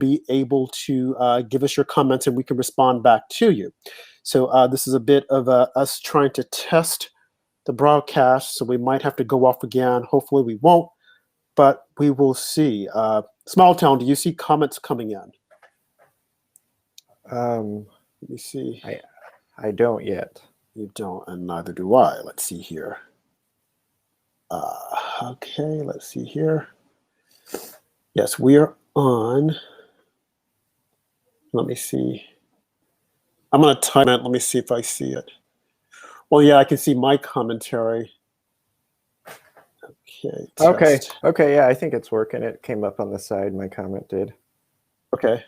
be able to give us your comments and we can respond back to you. So this is a bit of us trying to test the broadcast, so we might have to go off again. Hopefully we won't, but we will see. Small Town, do you see comments coming in? Let me see. I don't yet. You don't, and neither do I. Let's see here. Okay, let's see here. Yes, we are on. Let me see. I'm going to type it. Let me see if I see it. Well, yeah, I can see my commentary. Okay. Test. Okay. Yeah, I think it's working. It came up on the side. My comment did. Okay.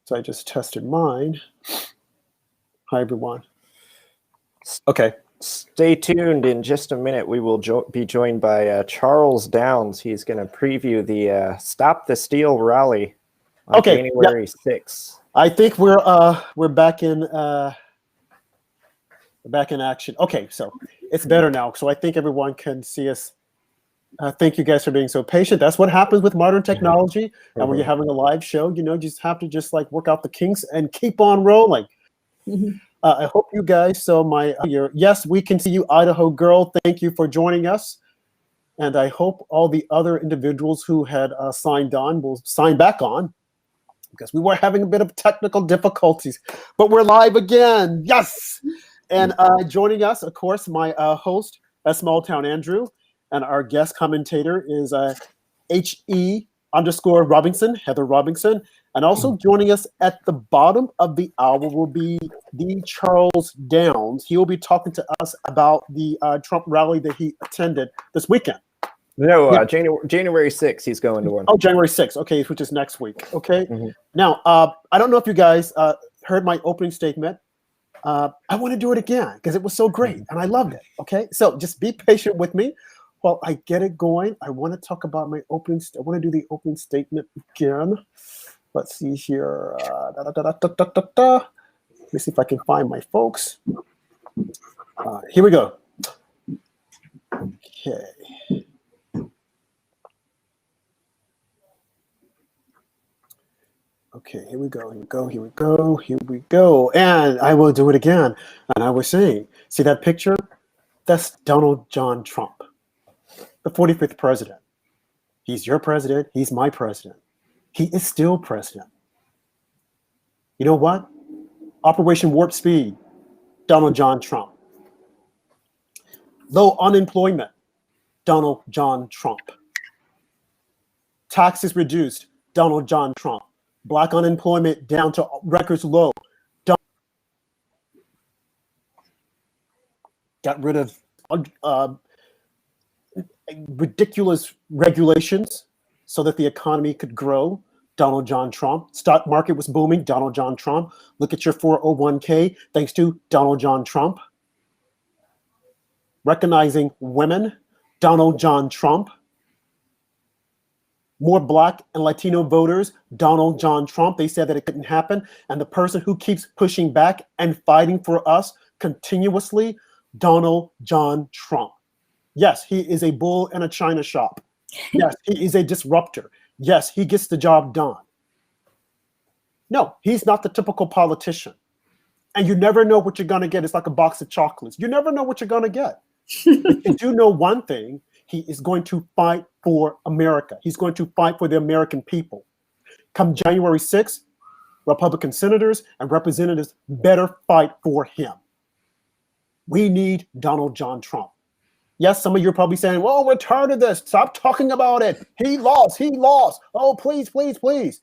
So I just tested mine. Hi, everyone. Okay. Stay tuned. In just a minute, we will be joined by Charles Downs. He's going to preview the Stop the Steal rally on January 6th. I think we're back in action. Okay, so it's better now. So I think everyone can see us. Thank you guys for being so patient. That's what happens with modern technology. And when you're having a live show, you just have to just like work out the kinks and keep on rolling. I hope you guys saw yes, we can see you, Idaho Girl. Thank you for joining us. And I hope all the other individuals who had signed on will sign back on, because we were having a bit of technical difficulties, but we're live again. Yes. And joining us, of course, my host, Small Town Andrew, and our guest commentator is HE_Robinson, Heather Robinson. And also joining us at the bottom of the hour will be the Charles Downs. He will be talking to us about the Trump rally that he attended this weekend. No, January 6th, he's going to one. Oh, January 6th. Okay, which is next week. Okay. Now, I don't know if you guys heard my opening statement. I want to do it again because it was so great and I loved it. Okay, so just be patient with me while I get it going. I want to talk about my opening. I want to do the opening statement again. Let's see here. Let me see if I can find my folks. Here we go. Okay. Okay, here we go, here we go. And I will do it again. And I was saying, see that picture? That's Donald John Trump, the 45th president. He's your president. He's my president. He is still president. You know what? Operation Warp Speed, Donald John Trump. Low unemployment, Donald John Trump. Taxes reduced, Donald John Trump. Black unemployment down to records low. Got rid of ridiculous regulations so that the economy could grow. Donald John Trump. Stock market was booming. Donald John Trump. Look at your 401k. Thanks to Donald John Trump. Recognizing women. Donald John Trump. More Black and Latino voters, Donald John Trump. They said that it couldn't happen. And the person who keeps pushing back and fighting for us continuously, Donald John Trump. Yes, he is a bull in a china shop. Yes, he is a disruptor. Yes, he gets the job done. No, he's not the typical politician. And you never know what you're going to get. It's like a box of chocolates. You never know what you're going to get. But you do know one thing. He is going to fight for America. He's going to fight for the American people. Come January 6th, Republican senators and representatives better fight for him. We need Donald John Trump. Yes, some of you are probably saying, well, we're tired of this. Stop talking about it. He lost. Oh, please, please, please.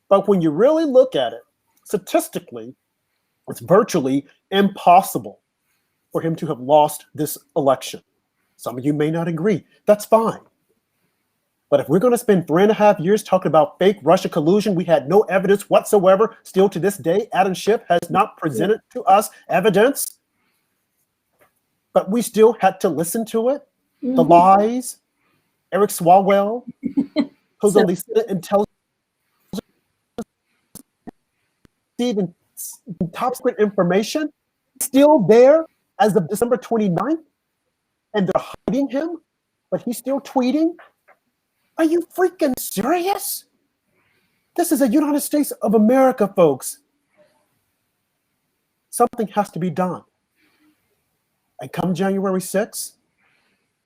But when you really look at it, statistically, it's virtually impossible for him to have lost this election. Some of you may not agree. That's fine. But if we're going to spend 3.5 years talking about fake Russia collusion, we had no evidence whatsoever. Still to this day, Adam Schiff has not presented to us evidence. But we still had to listen to it. The lies. Eric Swalwell, who's on the Senate Intelligence, even top secret information, still there as of December 29th. And they're hiding him, but he's still tweeting. Are you freaking serious? This is the United States of America, folks. Something has to be done. And come January 6th,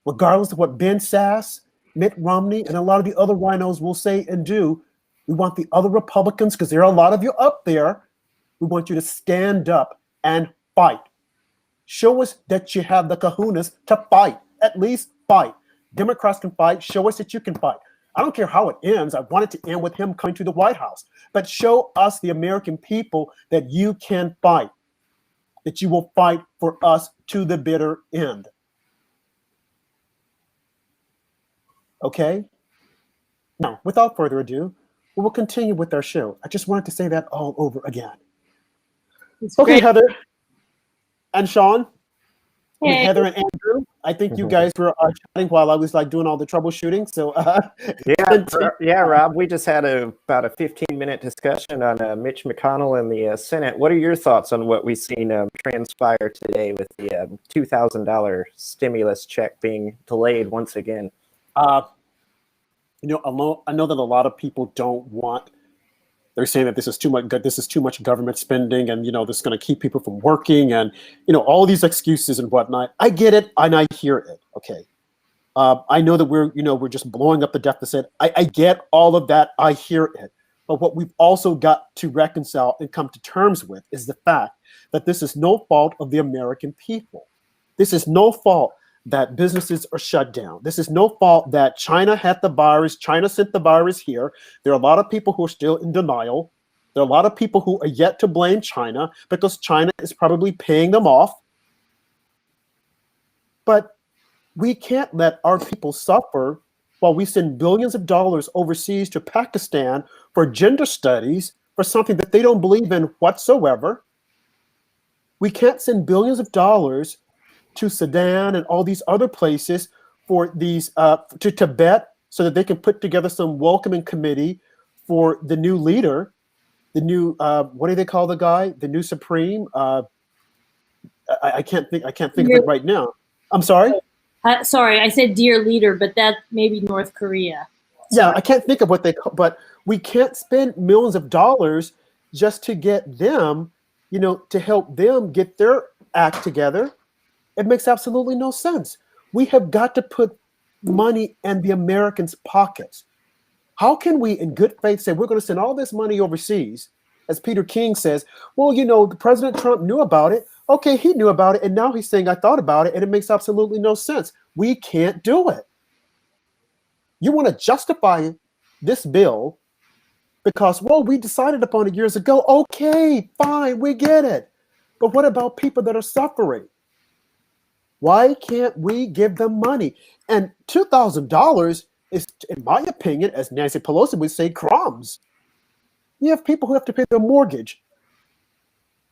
regardless of what Ben Sass, Mitt Romney, and a lot of the other rhinos will say and do, we want the other Republicans, because there are a lot of you up there, we want you to stand up and fight. Show us that you have the kahunas to fight. At least fight. Democrats can fight. Show us that you can fight. I don't care how it ends. I want it to end with him coming to the White House. But show us, the American people, that you can fight. That you will fight for us to the bitter end. Okay? Now, without further ado, we will continue with our show. I just wanted to say that all over again. Okay, great. Heather and Sean, Hey. Heather and Andrew, I think you guys were chatting while I was like doing all the troubleshooting. So yeah, Rob, we just had about a 15-minute discussion on Mitch McConnell and the Senate. What are your thoughts on what we've seen transpire today with the $2,000 stimulus check being delayed once again? I know that a lot of people don't want. They're saying that this is too much government spending, and this is going to keep people from working, and all these excuses and whatnot. I get it, and I hear it. Okay, I know that we're just blowing up the deficit. I get all of that. I hear it, but what we've also got to reconcile and come to terms with is the fact that this is no fault of the American people. This is no fault that businesses are shut down. This is no fault that China had the virus. China sent the virus here. There are a lot of people who are still in denial. There are a lot of people who are yet to blame China because China is probably paying them off. But we can't let our people suffer while we send billions of dollars overseas to Pakistan for gender studies for something that they don't believe in whatsoever. We can't send billions of dollars to Sudan and all these other places for these to Tibet so that they can put together some welcoming committee for the new leader, the new what do they call the guy? The new supreme. I can't think of it right now. I'm sorry. Sorry, I said dear leader, but that may be North Korea. Yeah, I can't think of what they call, but we can't spend millions of dollars just to get them, to help them get their act together. It makes absolutely no sense. We have got to put money in the Americans' pockets. How can we, in good faith, say we're going to send all this money overseas? As Peter King says, well, President Trump knew about it. Okay, he knew about it, and now he's saying I thought about it, and it makes absolutely no sense. We can't do it. You want to justify this bill because, well, we decided upon it years ago. Okay, fine, we get it. But what about people that are suffering? Why can't we give them money? And $2,000 is, in my opinion, as Nancy Pelosi would say, crumbs. You have people who have to pay their mortgage,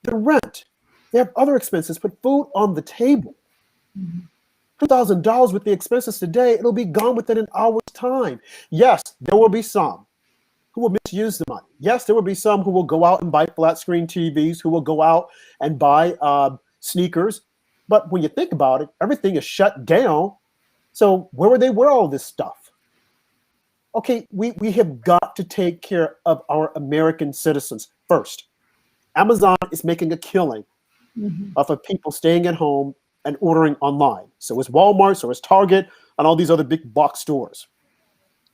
their rent. They have other expenses, put food on the table. $2,000 with the expenses today, it'll be gone within an hour's time. Yes, there will be some who will misuse the money. Yes, there will be some who will go out and buy flat screen TVs, who will go out and buy sneakers. But when you think about it, everything is shut down. So where would they wear all this stuff? Okay, we have got to take care of our American citizens first. Amazon is making a killing off of people staying at home and ordering online. So is Walmart, so is Target, and all these other big box stores.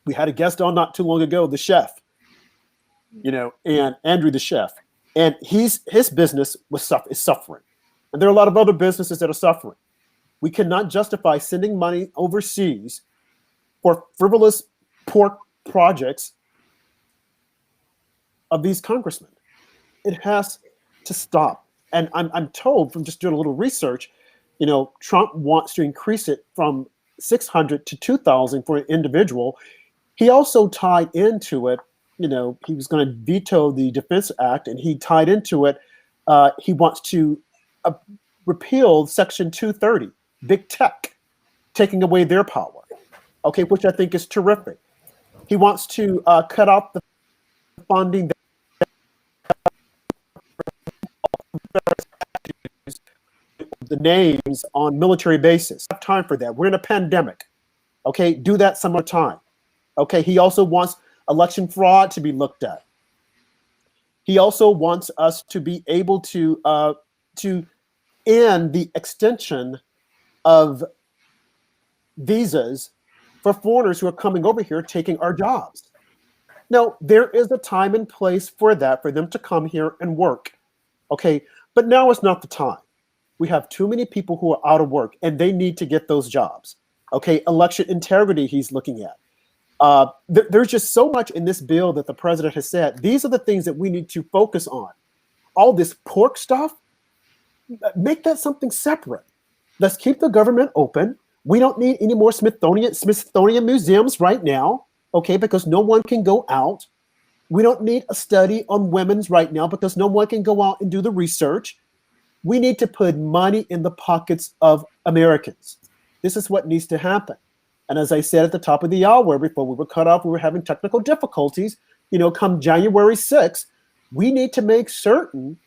We had a guest on not too long ago, the chef, and Andrew the chef. And his business is suffering. And there are a lot of other businesses that are suffering. We cannot justify sending money overseas for frivolous, poor projects of these congressmen. It has to stop. And I'm told from just doing a little research, Trump wants to increase it from 600 to 2,000 for an individual. He also tied into it, he was going to veto the Defense Act, and he tied into it. He wants to repeal Section 230, big tech, taking away their power, okay, which I think is terrific. He wants to cut off the funding the names on military bases. Have time for that. We're in a pandemic. Okay, do that some more time. Okay, he also wants election fraud to be looked at. He also wants us to be able to end the extension of visas for foreigners who are coming over here taking our jobs. Now, there is a time and place for that, for them to come here and work. Okay, but now is not the time. We have too many people who are out of work and they need to get those jobs. Okay, election integrity he's looking at. There's just so much in this bill that the president has said. These are the things that we need to focus on. All this pork stuff, make that something separate. Let's keep the government open. We don't need any more Smithsonian museums right now, okay, because no one can go out. We don't need a study on women's right now because no one can go out and do the research. We need to put money in the pockets of Americans. This is what needs to happen. And as I said at the top of the hour, before we were cut off, we were having technical difficulties. Come January 6th, we need to make certain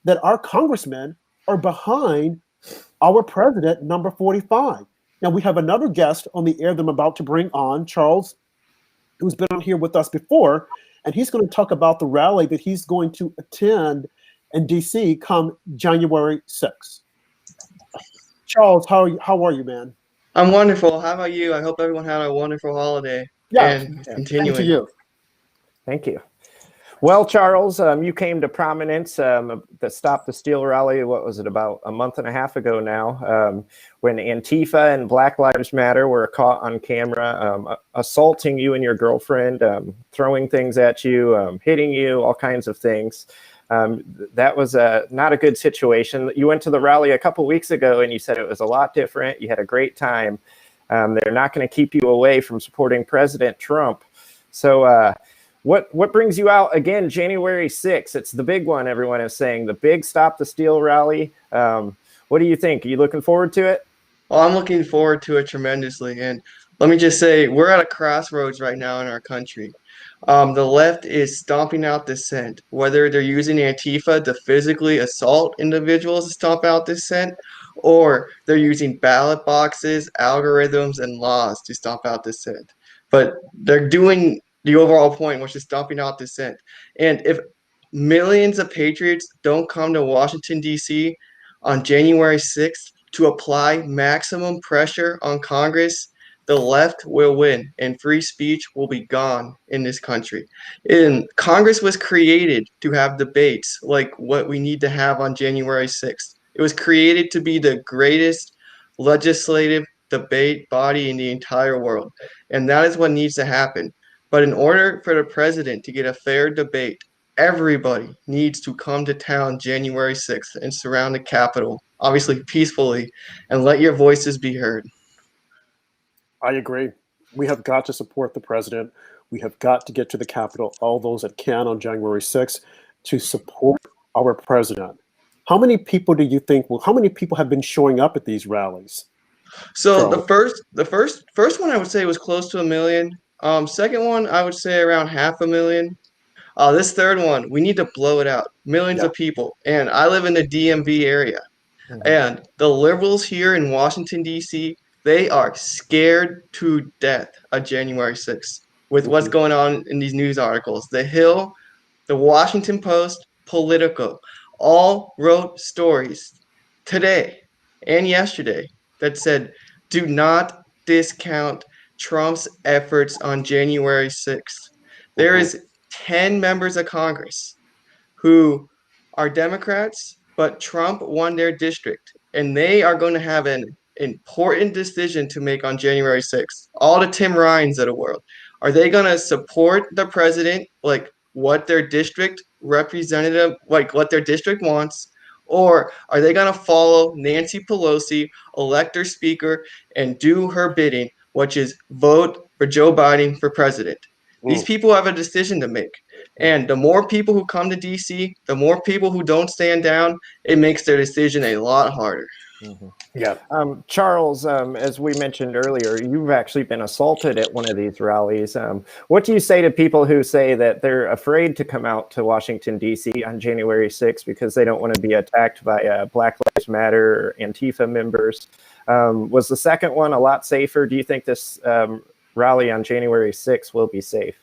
that our congressmen are behind our president, number 45. Now, we have another guest on the air that I'm about to bring on, Charles, who's been on here with us before, and he's going to talk about the rally that he's going to attend in D.C. come January 6th. Charles, how are you, man? I'm wonderful. How about you? I hope everyone had a wonderful holiday. And continuing. Thank you. Thank you. Well, Charles, you came to prominence, the Stop the Steal rally, what was it, about a month and a half ago now, when Antifa and Black Lives Matter were caught on camera, assaulting you and your girlfriend, throwing things at you, hitting you, all kinds of things. That was not a good situation. You went to the rally a couple weeks ago and you said it was a lot different. You had a great time. They're not going to keep you away from supporting President Trump. So what brings you out again January 6th? It's the big one, everyone is saying, the big Stop the Steal rally. What do you think? Are you looking forward to it? Well, I'm looking forward to it tremendously. And let me just say, we're at a crossroads right now in our country. The left is stomping out dissent, whether they're using Antifa to physically assault individuals to stomp out dissent, or they're using ballot boxes, algorithms, and laws to stomp out dissent. But they're doing the overall point, which is stomping out dissent. And if millions of patriots don't come to Washington, D.C. on January 6th to apply maximum pressure on Congress, the left will win and free speech will be gone in this country. And Congress was created to have debates like what we need to have on January 6th. It was created to be the greatest legislative debate body in the entire world. And that is what needs to happen. But in order for the president to get a fair debate, everybody needs to come to town January 6th and surround the Capitol, obviously peacefully, and let your voices be heard. I agree. We have got to support the president. We have got to get to the Capitol, all those that can on January 6th, to support our president. How many people do you think how many people have been showing up at these rallies? So the first one I would say was close to 1 million. Second one, I would say around 500,000. This third one, we need to blow it out. Millions of people. And I live in the DMV area. Mm-hmm. And the liberals here in Washington, D.C., they are scared to death of January 6th with what's going on in these news articles. The Hill, the Washington Post, Politico, all wrote stories today and yesterday that said, do not discount Trump's efforts on January 6th. There is 10 members of Congress who are Democrats, but Trump won their district, and they are going to have an important decision to make on January 6th. All the Tim Ryans of the world. Are they going to support the president, like what their district representative, like what their district wants? Or are they going to follow Nancy Pelosi, elect her speaker, and do her bidding, which is vote for Joe Biden for president? These people have a decision to make. And the more people who come to D.C., the more people who don't stand down, it makes their decision a lot harder. Mm-hmm. Yeah. Charles, as we mentioned earlier, you've actually been assaulted at one of these rallies. What do you say to people who say that they're afraid to come out to Washington, D.C. on January 6th because they don't want to be attacked by Black Lives Matter or Antifa members? Was the second one a lot safer? Do you think this rally on January 6th will be safe?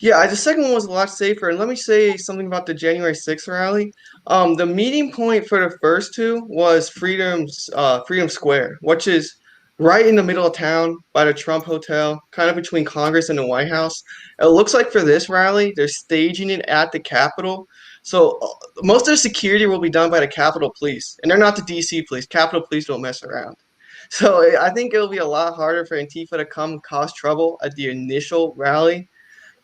Yeah, the second one was a lot safer. And let me say something about the January 6th rally. The meeting point for the first two was Freedom Square, which is right in the middle of town by the Trump Hotel, kind of between Congress and the White House. It looks like for this rally, they're staging it at the Capitol. So most of the security will be done by the Capitol Police, and they're not the D.C. Police. Capitol Police don't mess around. So I think it'll be a lot harder for Antifa to come cause trouble at the initial rally.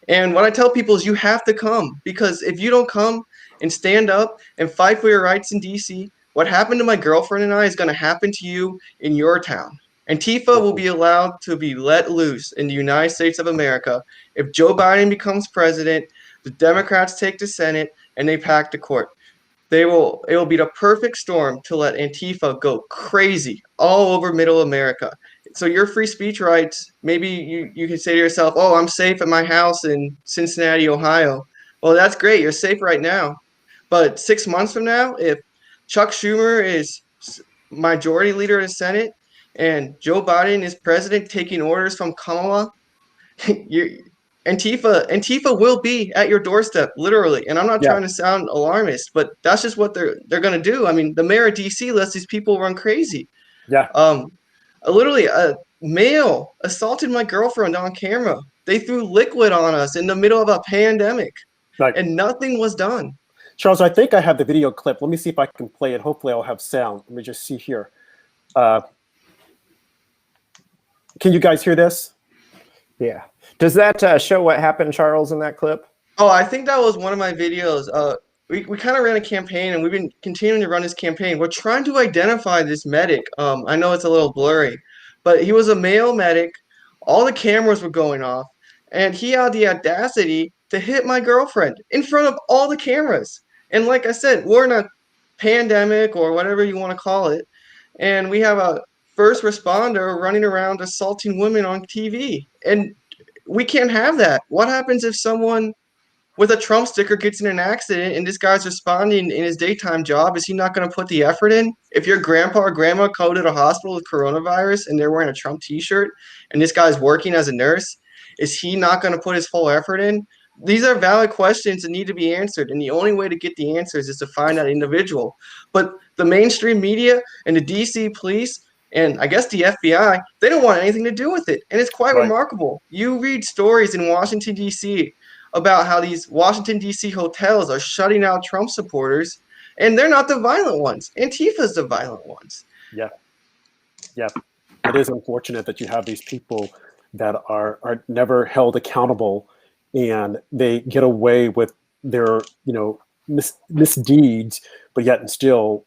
And what I tell people is you have to come, because if you don't come and stand up and fight for your rights in DC, what happened to my girlfriend and I is going to happen to you in your town. Antifa will be allowed to be let loose in the United States of America if Joe Biden becomes president, the Democrats take the Senate, and they pack the court. It will be the perfect storm to let Antifa go crazy all over middle America. So your free speech rights, maybe you can say to yourself, oh, I'm safe at my house in Cincinnati, Ohio. Well, that's great. You're safe right now. But 6 months from now, if Chuck Schumer is majority leader of the Senate and Joe Biden is president taking orders from Kamala, Antifa will be at your doorstep, literally. And I'm not trying to sound alarmist, but that's just what they're going to do. I mean, the mayor of DC lets these people run crazy. Yeah. Literally, a male assaulted my girlfriend on camera. They threw liquid on us in the middle of a pandemic, and nothing was done. Charles, I think I have the video clip. Let me see if I can play it. Hopefully I'll have sound. Let me just see here. Can you guys hear this? Yeah. Does that show what happened, Charles, in that clip? Oh, I think that was one of my videos. We kind of ran a campaign, and we've been continuing to run this campaign. We're trying to identify this medic. I know it's a little blurry, but he was a male medic. All the cameras were going off, and he had the audacity to hit my girlfriend in front of all the cameras. And like I said, we're in a pandemic or whatever you want to call it, and we have a first responder running around assaulting women on TV. And we can't have that. What happens if someone with a Trump sticker gets in an accident and this guy's responding in his daytime job? Is he not going to put the effort in? If your grandpa or grandma go to the hospital with coronavirus and they're wearing a Trump t-shirt and this guy's working as a nurse, is he not going to put his full effort in? These are valid questions that need to be answered, and the only way to get the answers is to find that individual. But the mainstream media and the DC police and I guess the FBI, they don't want anything to do with it. And it's quite remarkable. You read stories in Washington, D.C. about how these Washington, D.C. hotels are shutting out Trump supporters, and they're not the violent ones. Antifa's the violent ones. Yeah. Yeah. It is unfortunate that you have these people that are never held accountable, and they get away with their, misdeeds, but yet and still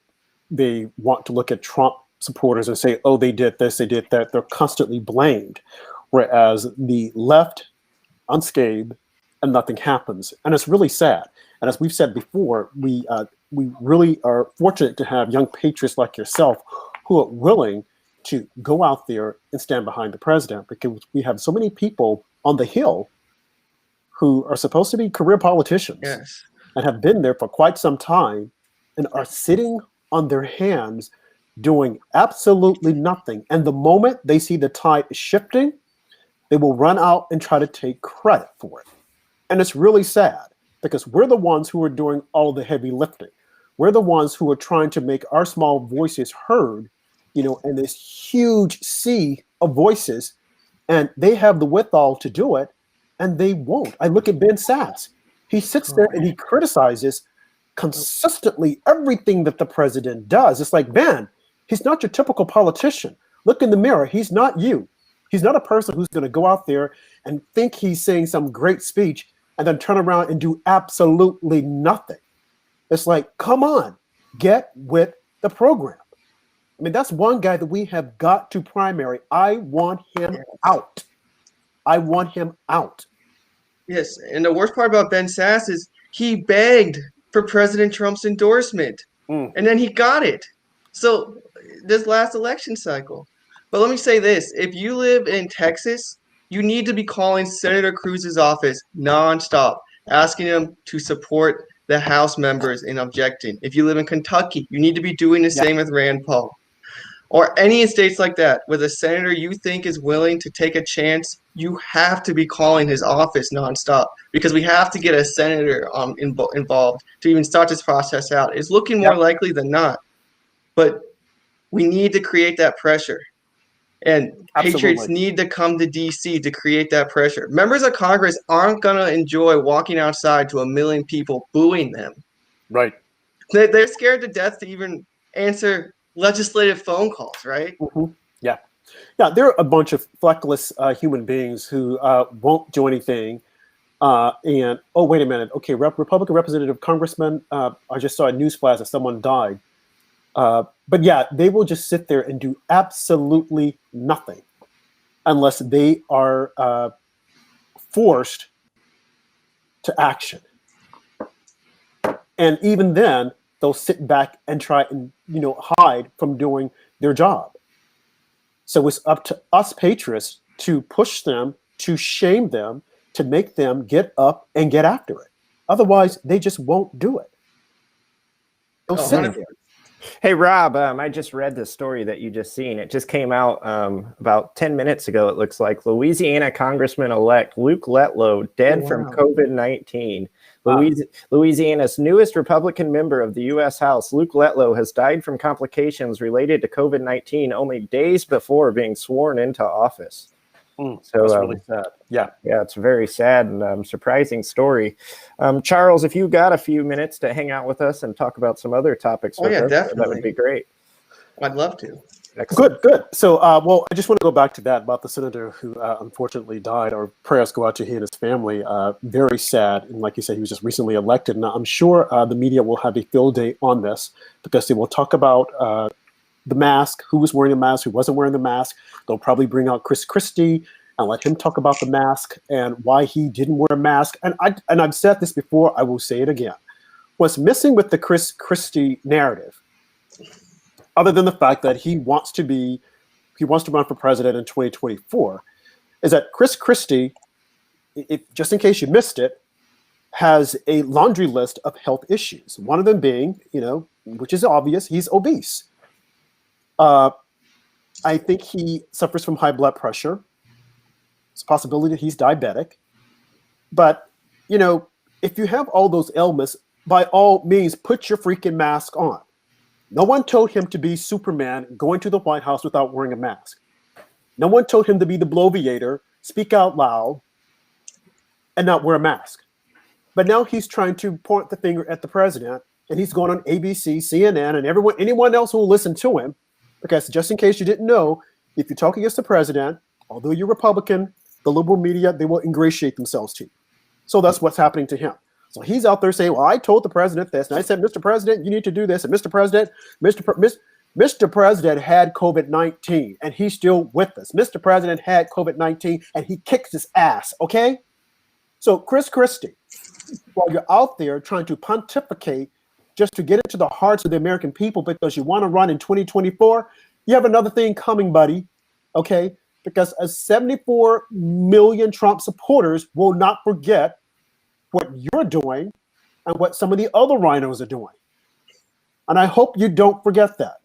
they want to look at Trump supporters and say, oh, they did this, they did that. They're constantly blamed, whereas the left unscathed and nothing happens. And it's really sad. And as we've said before, we really are fortunate to have young patriots like yourself who are willing to go out there and stand behind the president, because we have so many people on the Hill who are supposed to be career politicians and have been there for quite some time and are sitting on their hands doing absolutely nothing. And the moment they see the tide shifting, they will run out and try to take credit for it. And it's really sad, because we're the ones who are doing all the heavy lifting. We're the ones who are trying to make our small voices heard, in this huge sea of voices, and they have the withal to do it, and they won't. I look at Ben Sasse. He sits there and he criticizes consistently everything that the president does. It's like, Ben, he's not your typical politician. Look in the mirror. He's not you. He's not a person who's going to go out there and think he's saying some great speech and then turn around and do absolutely nothing. It's like, come on, get with the program. I mean, that's one guy that we have got to primary. I want him out. I want him out. Yes, and the worst part about Ben Sasse is he begged for President Trump's endorsement, and then he got it. So this last election cycle. But let me say this. If you live in Texas, you need to be calling Senator Cruz's office nonstop, asking him to support the House members in objecting. If you live in Kentucky, you need to be doing the same with Rand Paul. or any states like that, with a senator you think is willing to take a chance, you have to be calling his office nonstop because we have to get a senator involved to even start this process out. It's looking more likely than not, but we need to create that pressure. And Patriots need to come to D.C. to create that pressure. Members of Congress aren't going to enjoy walking outside to 1 million people booing them. Right. They're scared to death to even answer legislative phone calls, right? Mm-hmm. Yeah. Yeah, there are a bunch of fleckless human beings who won't do anything. And, oh, wait a minute. Okay, Republican representative, congressman, I just saw a news flash that someone died. But yeah, they will just sit there and do absolutely nothing unless they are forced to action. And even then, they'll sit back and try and, hide from doing their job. So it's up to us patriots to push them, to shame them, to make them get up and get after it. Otherwise, they just won't do it. They'll sit there. Hey, Rob, I just read the story that you just seen. It just came out about 10 minutes ago, it looks like. Louisiana Congressman-elect Luke Letlow dead from COVID-19. Louisiana's newest Republican member of the U.S. House, Luke Letlow, has died from complications related to COVID-19 only days before being sworn into office. So that's really sad. Yeah, it's a very sad and surprising story. Charles, if you got a few minutes to hang out with us and talk about some other topics, definitely, that would be great. I'd love to. Excellent. Good. So, well, I just want to go back to that about the senator who unfortunately died. Our prayers go out to he and his family. Very sad, and like you said, he was just recently elected. Now, I'm sure the media will have a field day on this because they will talk about the mask, who was wearing a mask, who wasn't wearing the mask. They'll probably bring out Chris Christie and let him talk about the mask and why he didn't wear a mask. And I've said this before, I will say it again. What's missing with the Chris Christie narrative, other than the fact that he wants to run for president in 2024, is that Chris Christie, just in case you missed it, has a laundry list of health issues. One of them being, which is obvious, he's obese. I think he suffers from high blood pressure. It's a possibility that he's diabetic. But, if you have all those ailments, by all means, put your freaking mask on. No one told him to be Superman going to the White House without wearing a mask. No one told him to be the bloviator, speak out loud, and not wear a mask. But now he's trying to point the finger at the president, and he's going on ABC, CNN, and anyone else who will listen to him. Because just in case you didn't know, if you talk against the president, although you're Republican, the liberal media, they will ingratiate themselves to you. So that's what's happening to him. So he's out there saying, well, I told the president this, and I said, Mr. President, you need to do this. And Mr. President, Mr. President had COVID-19, and he's still with us. Mr. President had COVID-19, and he kicks his ass, okay? So Chris Christie, while you're out there trying to pontificate just to get into the hearts of the American people because you want to run in 2024, you have another thing coming, buddy, okay? Because 74 million Trump supporters will not forget what you're doing and what some of the other rhinos are doing. And I hope you don't forget that.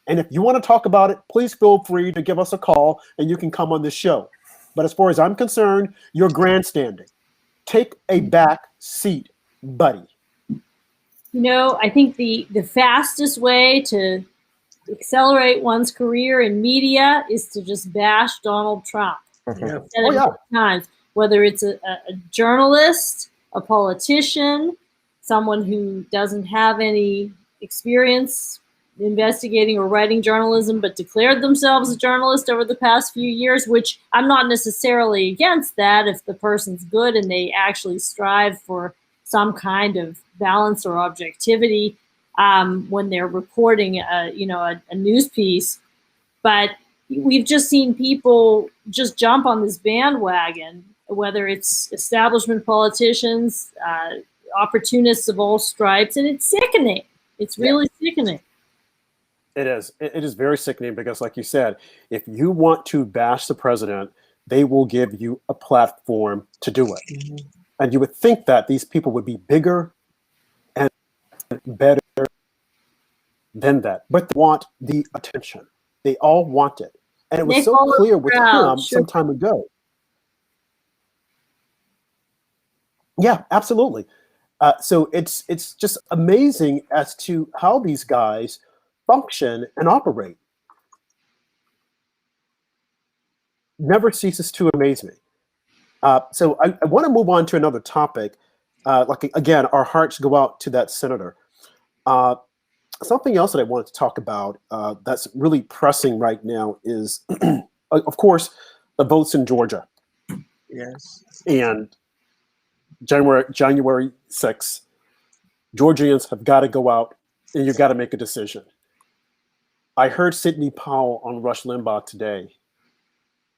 And if you want to talk about it, please feel free to give us a call and you can come on this show. But as far as I'm concerned, you're grandstanding. Take a back seat, buddy. I think the fastest way to accelerate one's career in media is to just bash Donald Trump. Times, whether it's a journalist, a politician, someone who doesn't have any experience investigating or writing journalism, but declared themselves a journalist over the past few years, which I'm not necessarily against that if the person's good and they actually strive for some kind of balance or objectivity when they're reporting a news piece. But we've just seen people just jump on this bandwagon, whether it's establishment politicians, opportunists of all stripes, and it's sickening. It's really sickening. It is. It is very sickening because, like you said, if you want to bash the president, they will give you a platform to do it. Mm-hmm. And you would think that these people would be bigger and better than that, but they want the attention. They all want it. And it was They so follow clear the with crowd, him sure. some time ago. Yeah, absolutely. So it's just amazing as to how these guys function and operate. Never ceases to amaze me. So I want to move on to another topic. Again, our hearts go out to that senator. Something else that I wanted to talk about that's really pressing right now is, of course, the votes in Georgia. Yes. And January 6th, Georgians have got to go out and you've got to make a decision. I heard Sidney Powell on Rush Limbaugh today,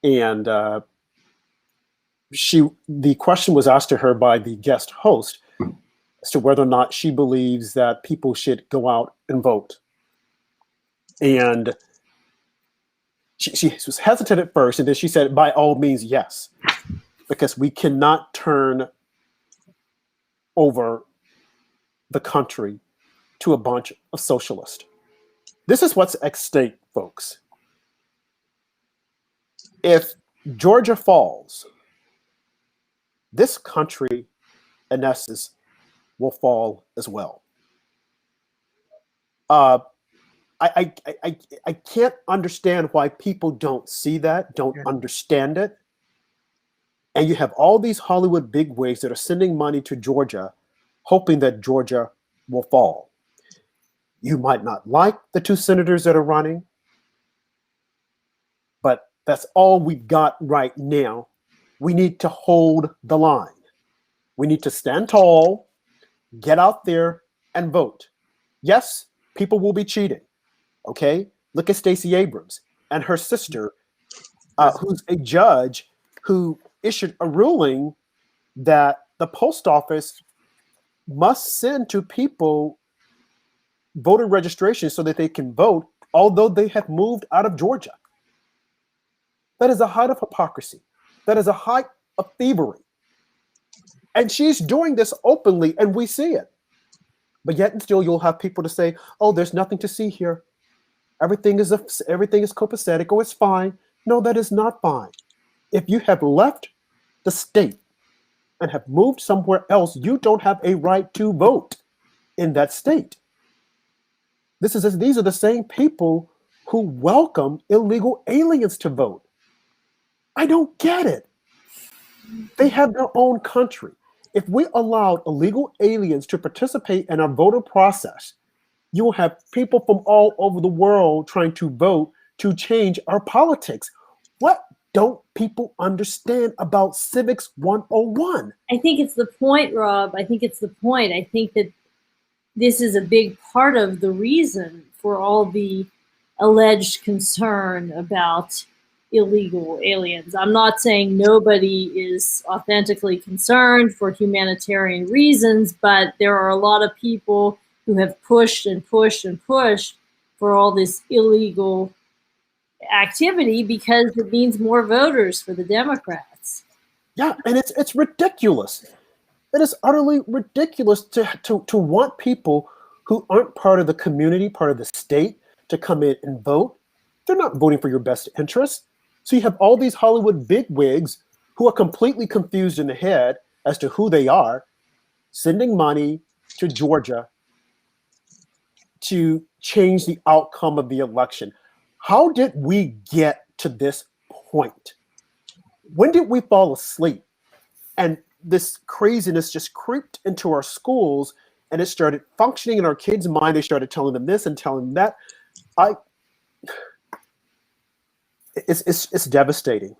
and the question was asked to her by the guest host as to whether or not she believes that people should go out and vote. And she was hesitant at first, and then she said, by all means, yes, because we cannot turn over the country to a bunch of socialists. This is what's at stake, folks. If Georgia falls, this country, in essence, will fall as well. I can't understand why people don't see that, don't understand it. And you have all these Hollywood bigwigs that are sending money to Georgia, hoping that Georgia will fall. You might not like the two senators that are running, but that's all we've got right now. We need to hold the line. We need to stand tall, get out there, and vote. Yes, people will be cheating. Okay? Look at Stacey Abrams and her sister, who's a judge who issued a ruling that the post office must send to people voter registration so that they can vote, although they have moved out of Georgia. That is a height of hypocrisy. That is a height of thievery. And she's doing this openly, and we see it. But yet and still, you'll have people to say, oh, there's nothing to see here. Everything is copacetic. Oh, it's fine. No, that is not fine. If you have left the state and have moved somewhere else, you don't have a right to vote in that state. These are the same people who welcome illegal aliens to vote. I don't get it. They have their own country. If we allowed illegal aliens to participate in our voter process, you will have people from all over the world trying to vote to change our politics. What don't people understand about Civics 101? I think it's the point, Rob. I think it's the point. I think that this is a big part of the reason for all the alleged concern about illegal aliens. I'm not saying nobody is authentically concerned for humanitarian reasons, but there are a lot of people who have pushed and pushed and pushed for all this illegal activity because it means more voters for the Democrats. Yeah, and it's ridiculous. It is utterly ridiculous to want people who aren't part of the community, part of the state, to come in and vote. They're not voting for your best interests. So you have all these Hollywood bigwigs who are completely confused in the head as to who they are, sending money to Georgia to change the outcome of the election. How did we get to this point? When did we fall asleep? And this craziness just creeped into our schools, and it started functioning in our kids' mind. They started telling them this and telling them that. It's devastating.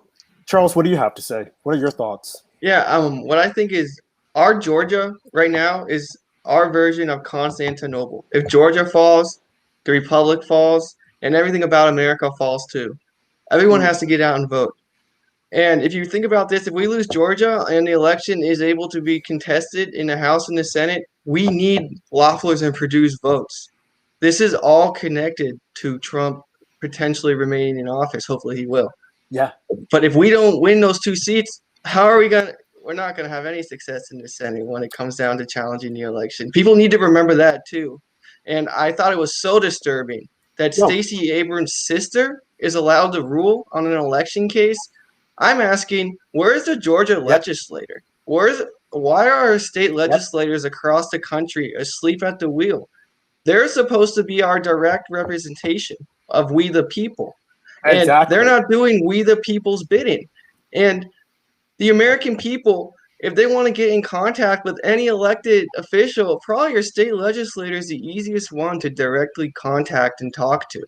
Charles, what do you have to say? What are your thoughts? Yeah, what I think is our Georgia right now is our version of Constantinople. If Georgia falls, the Republic falls, and everything about America falls too. Everyone has to get out and vote. And if you think about this, if we lose Georgia and the election is able to be contested in the House and the Senate, we need Loeffler's and Perdue's votes. This is all connected to Trump potentially remaining in office. Hopefully he will. Yeah. But if we don't win those two seats, how are we going to – we're not going to have any success in the Senate when it comes down to challenging the election. People need to remember that too. And I thought it was so disturbing that No. Stacey Abrams' sister is allowed to rule on an election case, I'm asking, where's the Georgia legislator? Why are our state legislators across the country asleep at the wheel? They're supposed to be our direct representation of we the people. And they're not doing we the people's bidding. And the American people, if they want to get in contact with any elected official, probably your state legislator is the easiest one to directly contact and talk to.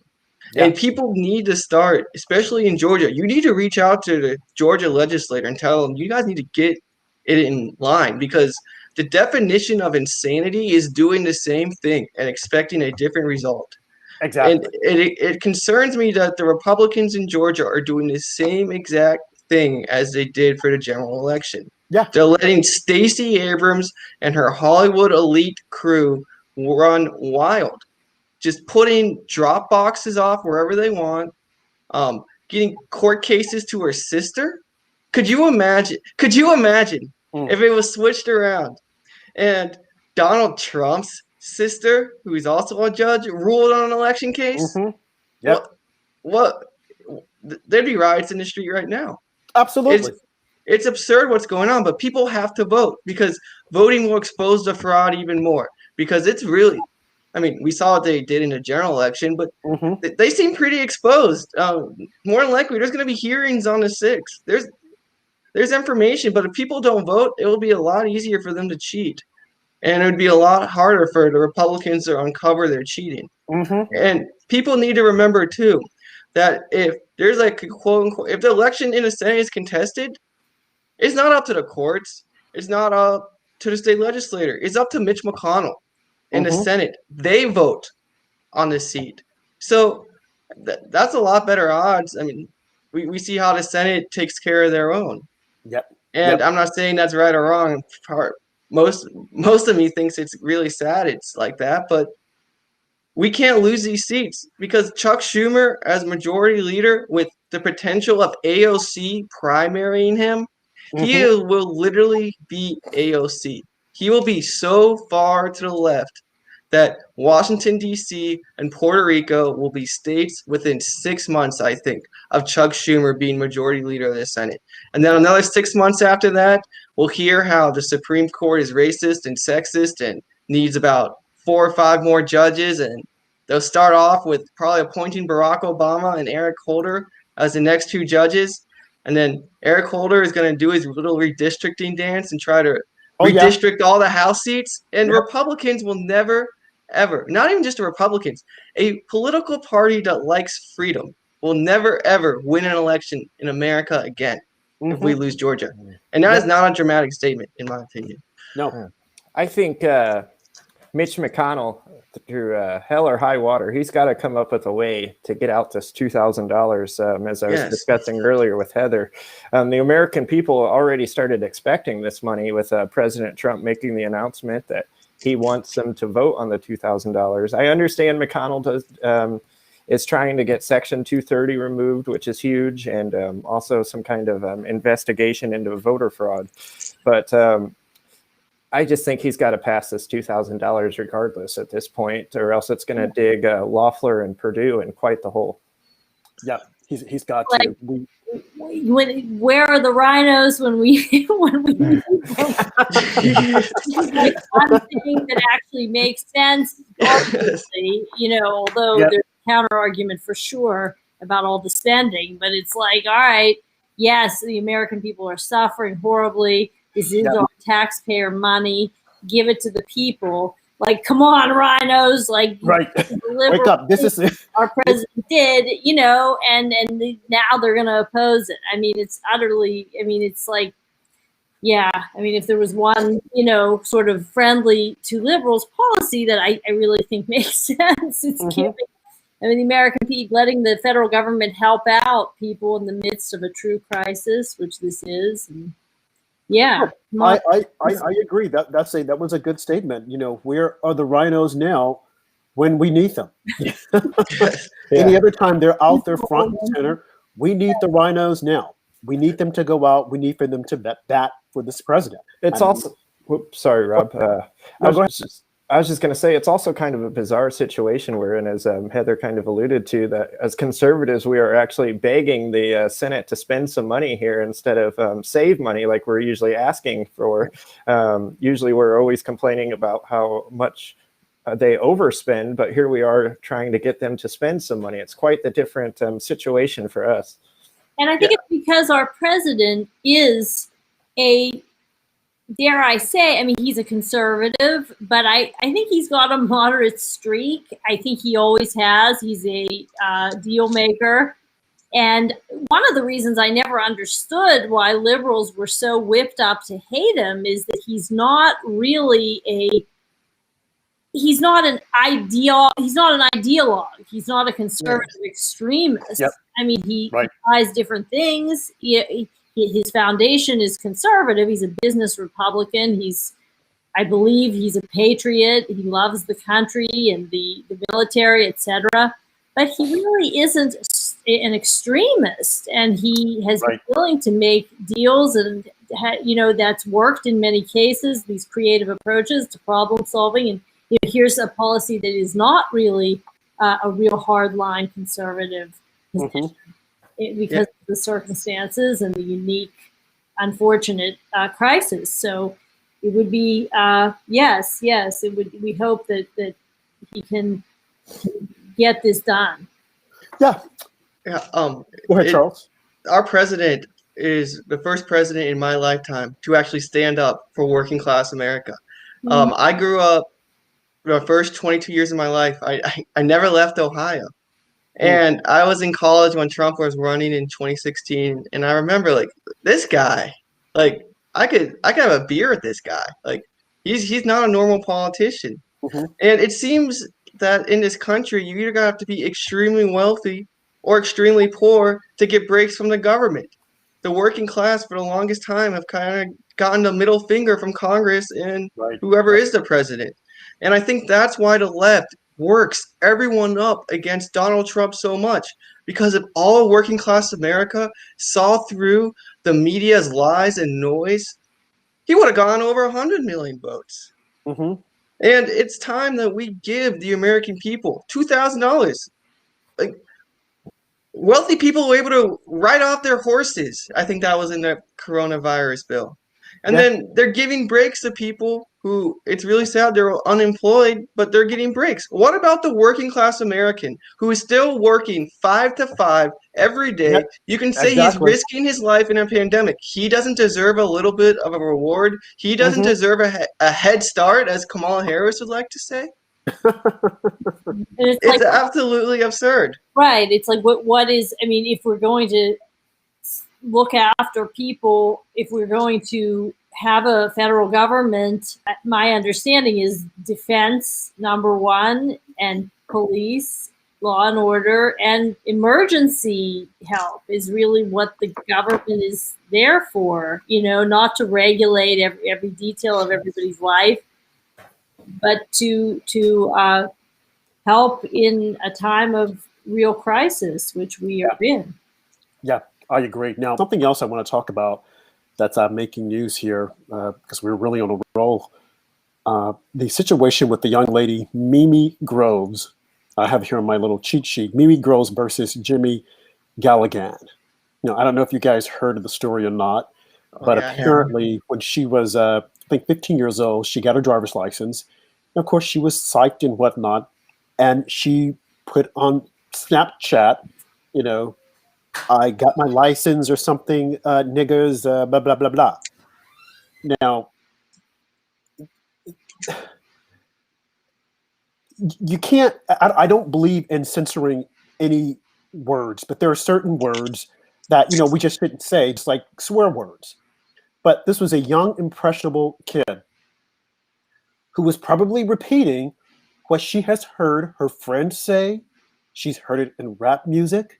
Yeah. And people need to start, especially in Georgia. You need to reach out to the Georgia legislator and tell them you guys need to get it in line, because the definition of insanity is doing the same thing and expecting a different result. Exactly. And it concerns me that the Republicans in Georgia are doing the same exact thing as they did for the general election. Yeah. They're letting Stacey Abrams and her Hollywood elite crew run wild, just putting drop boxes off wherever they want, getting court cases to her sister. Could you imagine if it was switched around and Donald Trump's sister, who is also a judge, ruled on an election case? Yep. What? There'd be riots in the street right now. Absolutely. It's absurd what's going on, but people have to vote, because voting will expose the fraud even more. Because it's really, I mean, we saw what they did in the general election, but they seem pretty exposed. More than likely, there's going to be hearings on the 6th. There's information, but if people don't vote, it will be a lot easier for them to cheat. And it would be a lot harder for the Republicans to uncover their cheating. And people need to remember, too, that if there's like a quote unquote, if the election in the Senate is contested, it's not up to the courts. It's not up to the state legislator. It's up to Mitch McConnell in the Senate. They vote on the seat. So that's a lot better odds. I mean, we see how the Senate takes care of their own. And I'm not saying that's right or wrong. Most of me thinks it's really sad it's like that, but we can't lose these seats, because Chuck Schumer, as majority leader, with the potential of AOC primarying him, he will literally be AOC. He will be so far to the left that Washington, D.C. and Puerto Rico will be states within 6 months, I think, of Chuck Schumer being majority leader of the Senate. And then another 6 months after that, we'll hear how the Supreme Court is racist and sexist and needs about 4 or 5 more judges. And they'll start off with probably appointing Barack Obama and Eric Holder as the next 2 judges. And then Eric Holder is going to do his little redistricting dance and try to redistrict all the House seats. And Republicans will never, ever, not even just the Republicans, a political party that likes freedom will never, ever win an election in America again if we lose Georgia. And that is not a dramatic statement, in my opinion. No. I think Mitch McConnell, through hell or high water, he's got to come up with a way to get out this $2,000, as I was discussing earlier with Heather. The American people already started expecting this money with President Trump making the announcement that he wants them to vote on the $2,000. I understand McConnell is trying to get Section 230 removed, which is huge, and also some kind of investigation into voter fraud. But I just think he's got to pass this $2,000 regardless at this point, or else it's going to dig Loeffler and Purdue in quite the hole. Yeah, he's got like, to. Where are the rhinos when we need them? Like one thing that actually makes sense, obviously, although there's a counter argument for sure about all the spending, but it's like, all right, yes, the American people are suffering horribly. This is our taxpayer money. Give it to the people. Like, come on, rhinos! Like, wake up! This is our president did, and now they're going to oppose it. I mean, it's utterly. I mean, it's like, yeah. I mean, if there was one, sort of friendly to liberals policy that I really think makes sense, it's giving. I mean, the American people letting the federal government help out people in the midst of a true crisis, which this is. And, yeah, I agree. That was a good statement. Where are the rhinos now when we need them? Any other time they're out there front and center. We need the rhinos now. We need them to go out. We need for them to bat for this president. It's also. Whoops, sorry, Rob. I was just going to say, it's also kind of a bizarre situation we're in, as Heather kind of alluded to, that as conservatives, we are actually begging the Senate to spend some money here instead of save money like we're usually asking for. Usually we're always complaining about how much they overspend, but here we are trying to get them to spend some money. It's quite the different situation for us. And I think it's because our president is dare I say, I mean, he's a conservative, but I think he's got a moderate streak. I think he always has. He's a deal maker. And one of the reasons I never understood why liberals were so whipped up to hate him is that he's not really he's not an ideologue. He's not a conservative extremist. Yep. I mean, he tries different things. His foundation is conservative. He's a business Republican. I believe he's a patriot. He loves the country and the military, etc. But he really isn't an extremist, and he has been willing to make deals, and that's worked in many cases. These creative approaches to problem solving, and here's a policy that is not really a real hardline conservative position. Because of the circumstances and the unique, unfortunate crisis. So it would be, yes, it would. We hope that he can get this done. Yeah. Go ahead, Charles. Our president is the first president in my lifetime to actually stand up for working class America. I grew up the first 22 years of my life. I never left Ohio. And I was in college when Trump was running in 2016, and I remember, like, this guy, like, I could have a beer with this guy. Like, he's not a normal politician. And it seems that in this country, you either have to be extremely wealthy or extremely poor to get breaks from the government. The working class, for the longest time, have kind of gotten the middle finger from Congress and whoever is the president. And I think that's why the left works everyone up against Donald Trump so much, because if all working class America saw through the media's lies and noise, he would have gone over 100 million votes. And it's time that we give the American people $2,000. Like, wealthy people were able to write off their horses. I think that was in the coronavirus bill. And then they're giving breaks to people who, it's really sad, they're unemployed, but they're getting breaks. What about the working class American who is still working 5 to 5 every day? You can say he's risking his life in a pandemic. He doesn't deserve a little bit of a reward. He doesn't deserve a head start, as Kamala Harris would like to say. It's absolutely absurd. Right. It's like, what is, I mean, if we're going to look after people, if we're going to have a federal government, my understanding is defense, number one, and police, law and order, and emergency help is really what the government is there for, not to regulate every detail of everybody's life, but to help in a time of real crisis, which we are in. Yeah, I agree. Now, something else I want to talk about that's making news here, because we're really on a roll. The situation with the young lady, Mimi Groves. I have here on my little cheat sheet, Mimi Groves versus Jimmy Galligan. I don't know if you guys heard of the story or not, but apparently when she was, I think 15 years old, she got her driver's license. And of course, she was psyched and whatnot. And she put on Snapchat, I got my license or something, niggers, blah, blah, blah, blah. Now, you can't, I don't believe in censoring any words, but there are certain words that, we just shouldn't say, just like swear words. But this was a young, impressionable kid who was probably repeating what she has heard her friends say. She's heard it in rap music.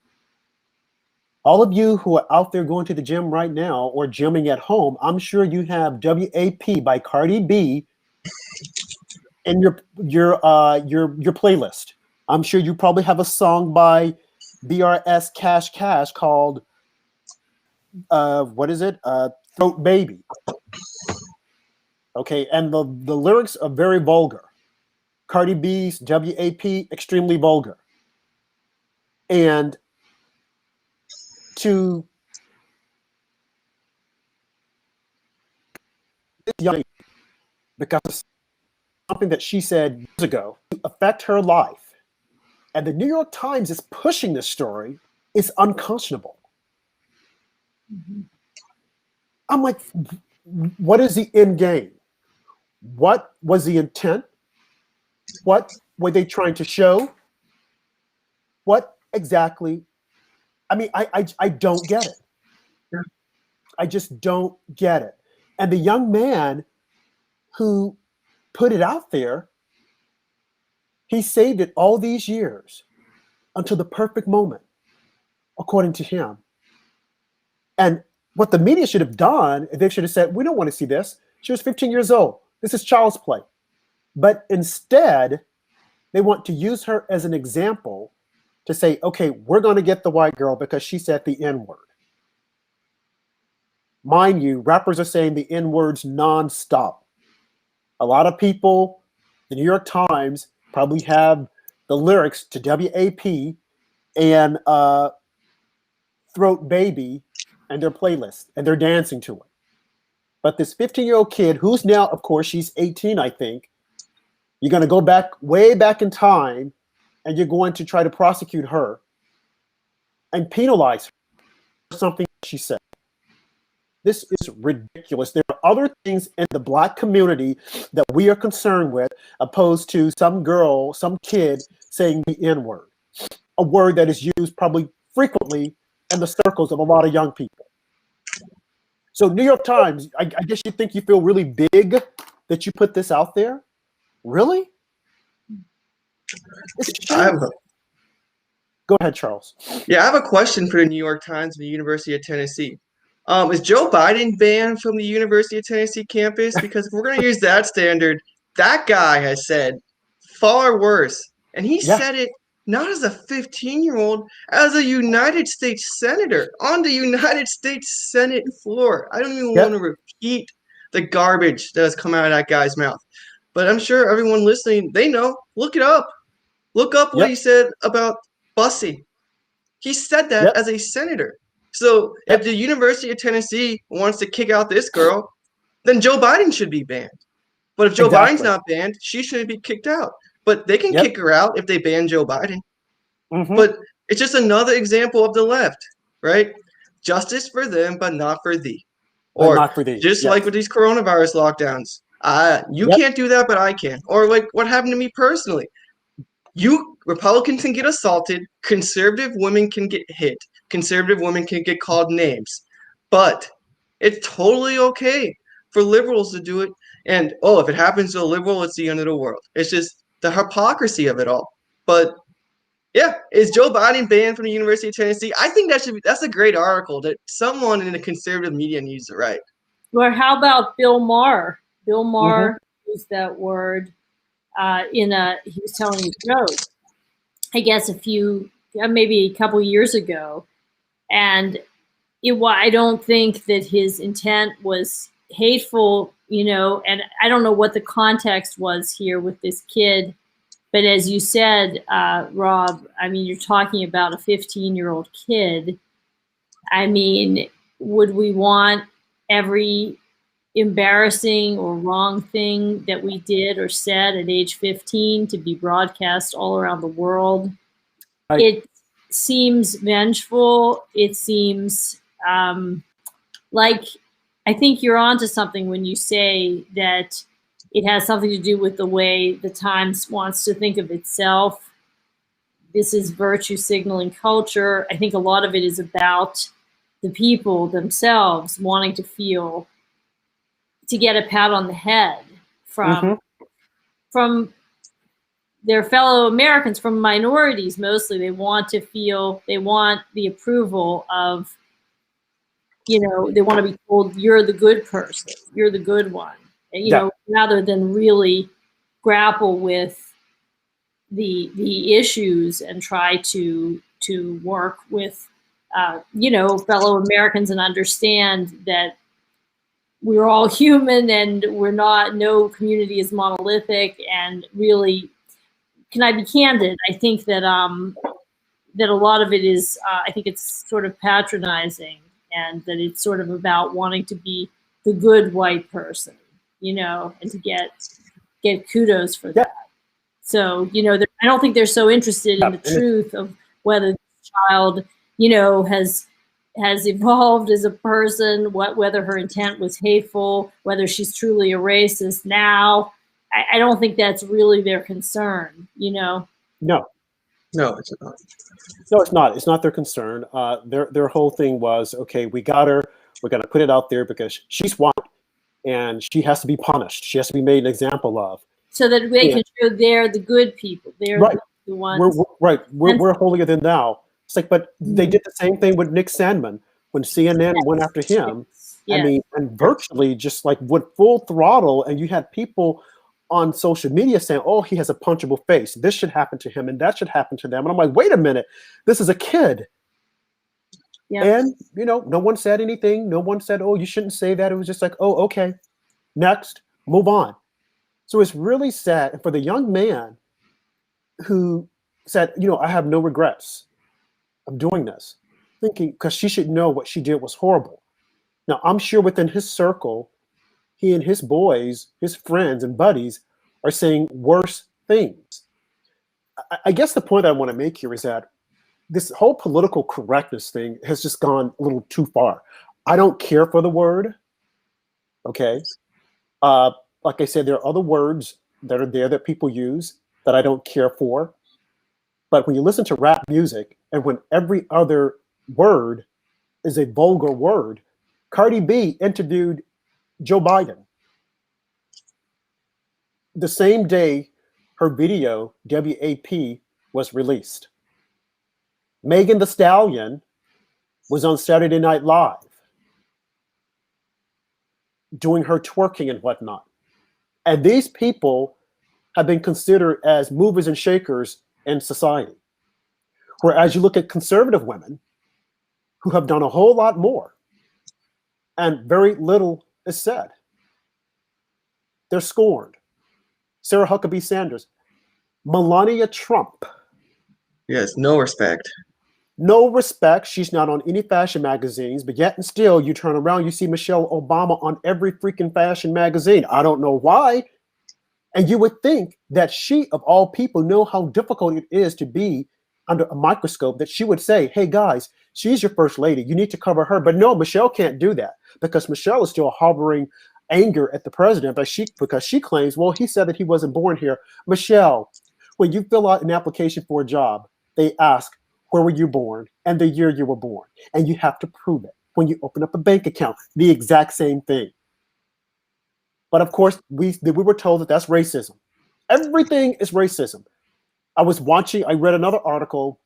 All of you who are out there going to the gym right now or gymming at home, I'm sure you have WAP by Cardi B in your playlist. I'm sure you probably have a song by BRS Cash called what is it? Throat Baby. Okay, and the lyrics are very vulgar. Cardi B's WAP, extremely vulgar. And to this young lady, because of something that she said years ago, to affect her life, and the New York Times is pushing this story, is unconscionable. Mm-hmm. I'm like, what is the end game? What was the intent? What were they trying to show? What exactly? I mean, I don't get it. I just don't get it. And the young man who put it out there, he saved it all these years until the perfect moment, according to him. And what the media should have done, they should have said, we don't want to see this. She was 15 years old. This is child's play. But instead, they want to use her as an example to say, okay, we're going to get the white girl because she said the N-word. Mind you, rappers are saying the N-words nonstop. A lot of people, the New York Times, probably have the lyrics to WAP and Throat Baby and their playlist, and they're dancing to it. But this 15-year-old kid, who's now, of course, she's 18, I think, you're going to go back, way back in time, and you're going to try to prosecute her and penalize her for something she said. This is ridiculous. There are other things in the Black community that we are concerned with, opposed to some girl, some kid saying the N-word, a word that is used probably frequently in the circles of a lot of young people. So New York Times, I guess you think you feel really big that you put this out there? Really? Go ahead, Charles. Yeah, I have a question for the New York Times and the University of Tennessee. Is Joe Biden banned from the University of Tennessee campus? Because if we're going to use that standard, that guy has said far worse. And he said it not as a 15-year-old, as a United States senator on the United States Senate floor. I don't even want to repeat the garbage that has come out of that guy's mouth. But I'm sure everyone listening, they know. Look it up. Look up what he said about busing. He said that as a senator. So if the University of Tennessee wants to kick out this girl, then Joe Biden should be banned. But if Joe Biden's not banned, she shouldn't be kicked out. But they can kick her out if they ban Joe Biden. Mm-hmm. But it's just another example of the left, right? Justice for them, but not for thee. Or not for thee. Just like with these coronavirus lockdowns. You can't do that, but I can. Or like what happened to me personally. Republicans can get assaulted. Conservative women can get hit. Conservative women can get called names. But it's totally okay for liberals to do it. And, if it happens to a liberal, it's the end of the world. It's just the hypocrisy of it all. But, yeah, is Joe Biden banned from the University of Tennessee? I think that's a great article that someone in the conservative media needs to write. Or how about Bill Maher? Bill Maher used that word he was telling a joke, I guess maybe a couple years ago. And I don't think that his intent was hateful, and I don't know what the context was here with this kid. But as you said, Rob, I mean, you're talking about a 15-year-old kid. I mean, would we want every embarrassing or wrong thing that we did or said at age 15 to be broadcast all around the world? It seems vengeful. It seems like I think you're onto something when you say that it has something to do with the way the Times wants to think of itself. This is virtue signaling culture. I think a lot of it is about the people themselves wanting to get a pat on the head from their fellow Americans, from minorities mostly. They want the approval of, they want to be told, you're the good person, you're the good one, rather than really grapple with the issues and try to work with, fellow Americans and understand that we're all human and no community is monolithic, and really can I be candid? I think that that a lot of it is, I think it's sort of patronizing, and that it's sort of about wanting to be the good white person, you know, and to get kudos for that. So, you know, I don't think they're so interested in the truth of whether the child, you know, has evolved as a person, whether her intent was hateful, whether she's truly a racist now. I don't think that's really their concern, you know? No. No, it's not. No, it's not. It's not their concern. Their whole thing was, okay, we got her. We're going to put it out there because she's white and she has to be punished. She has to be made an example of. So that they can show they're the good people. They're right. the ones. We're holier than thou. It's like, but they did the same thing with Nick Sandmann when CNN went after him. Yes. I mean, and virtually just like with full throttle, and you had people on social media saying, oh, he has a punchable face. This should happen to him and that should happen to them. And I'm like, wait a minute, this is a kid. Yeah. And, you know, no one said anything. No one said, oh, you shouldn't say that. It was just like, oh, okay, next, move on. So it's really sad. And for the young man who said, you know, I have no regrets of doing this, thinking, because she should know what she did was horrible. Now, I'm sure within his circle, he and his boys, his friends and buddies are saying worse things. I guess the point I want to make here is that this whole political correctness thing has just gone a little too far. I don't care for the word, okay? Like I said, there are other words that are there that people use that I don't care for. But when you listen to rap music and when every other word is a vulgar word, Cardi B interviewed Joe Biden. The same day her video, WAP, was released. Megan Thee Stallion was on Saturday Night Live doing her twerking and whatnot. And these people have been considered as movers and shakers in society. Whereas you look at conservative women who have done a whole lot more and very little is said. They're scorned. Sarah Huckabee Sanders, Melania Trump. Yes, no respect. No respect. She's not on any fashion magazines, but yet and still you turn around, you see Michelle Obama on every freaking fashion magazine. I don't know why. And you would think that she, of all people, know how difficult it is to be under a microscope, that she would say, hey guys, she's your first lady. You need to cover her. But no, Michelle can't do that because Michelle is still harboring anger at the president, but because she claims, well, he said that he wasn't born here. Michelle, when you fill out an application for a job, they ask, where were you born and the year you were born? And you have to prove it. When you open up a bank account, the exact same thing. But of course, we were told that that's racism. Everything is racism. I read another article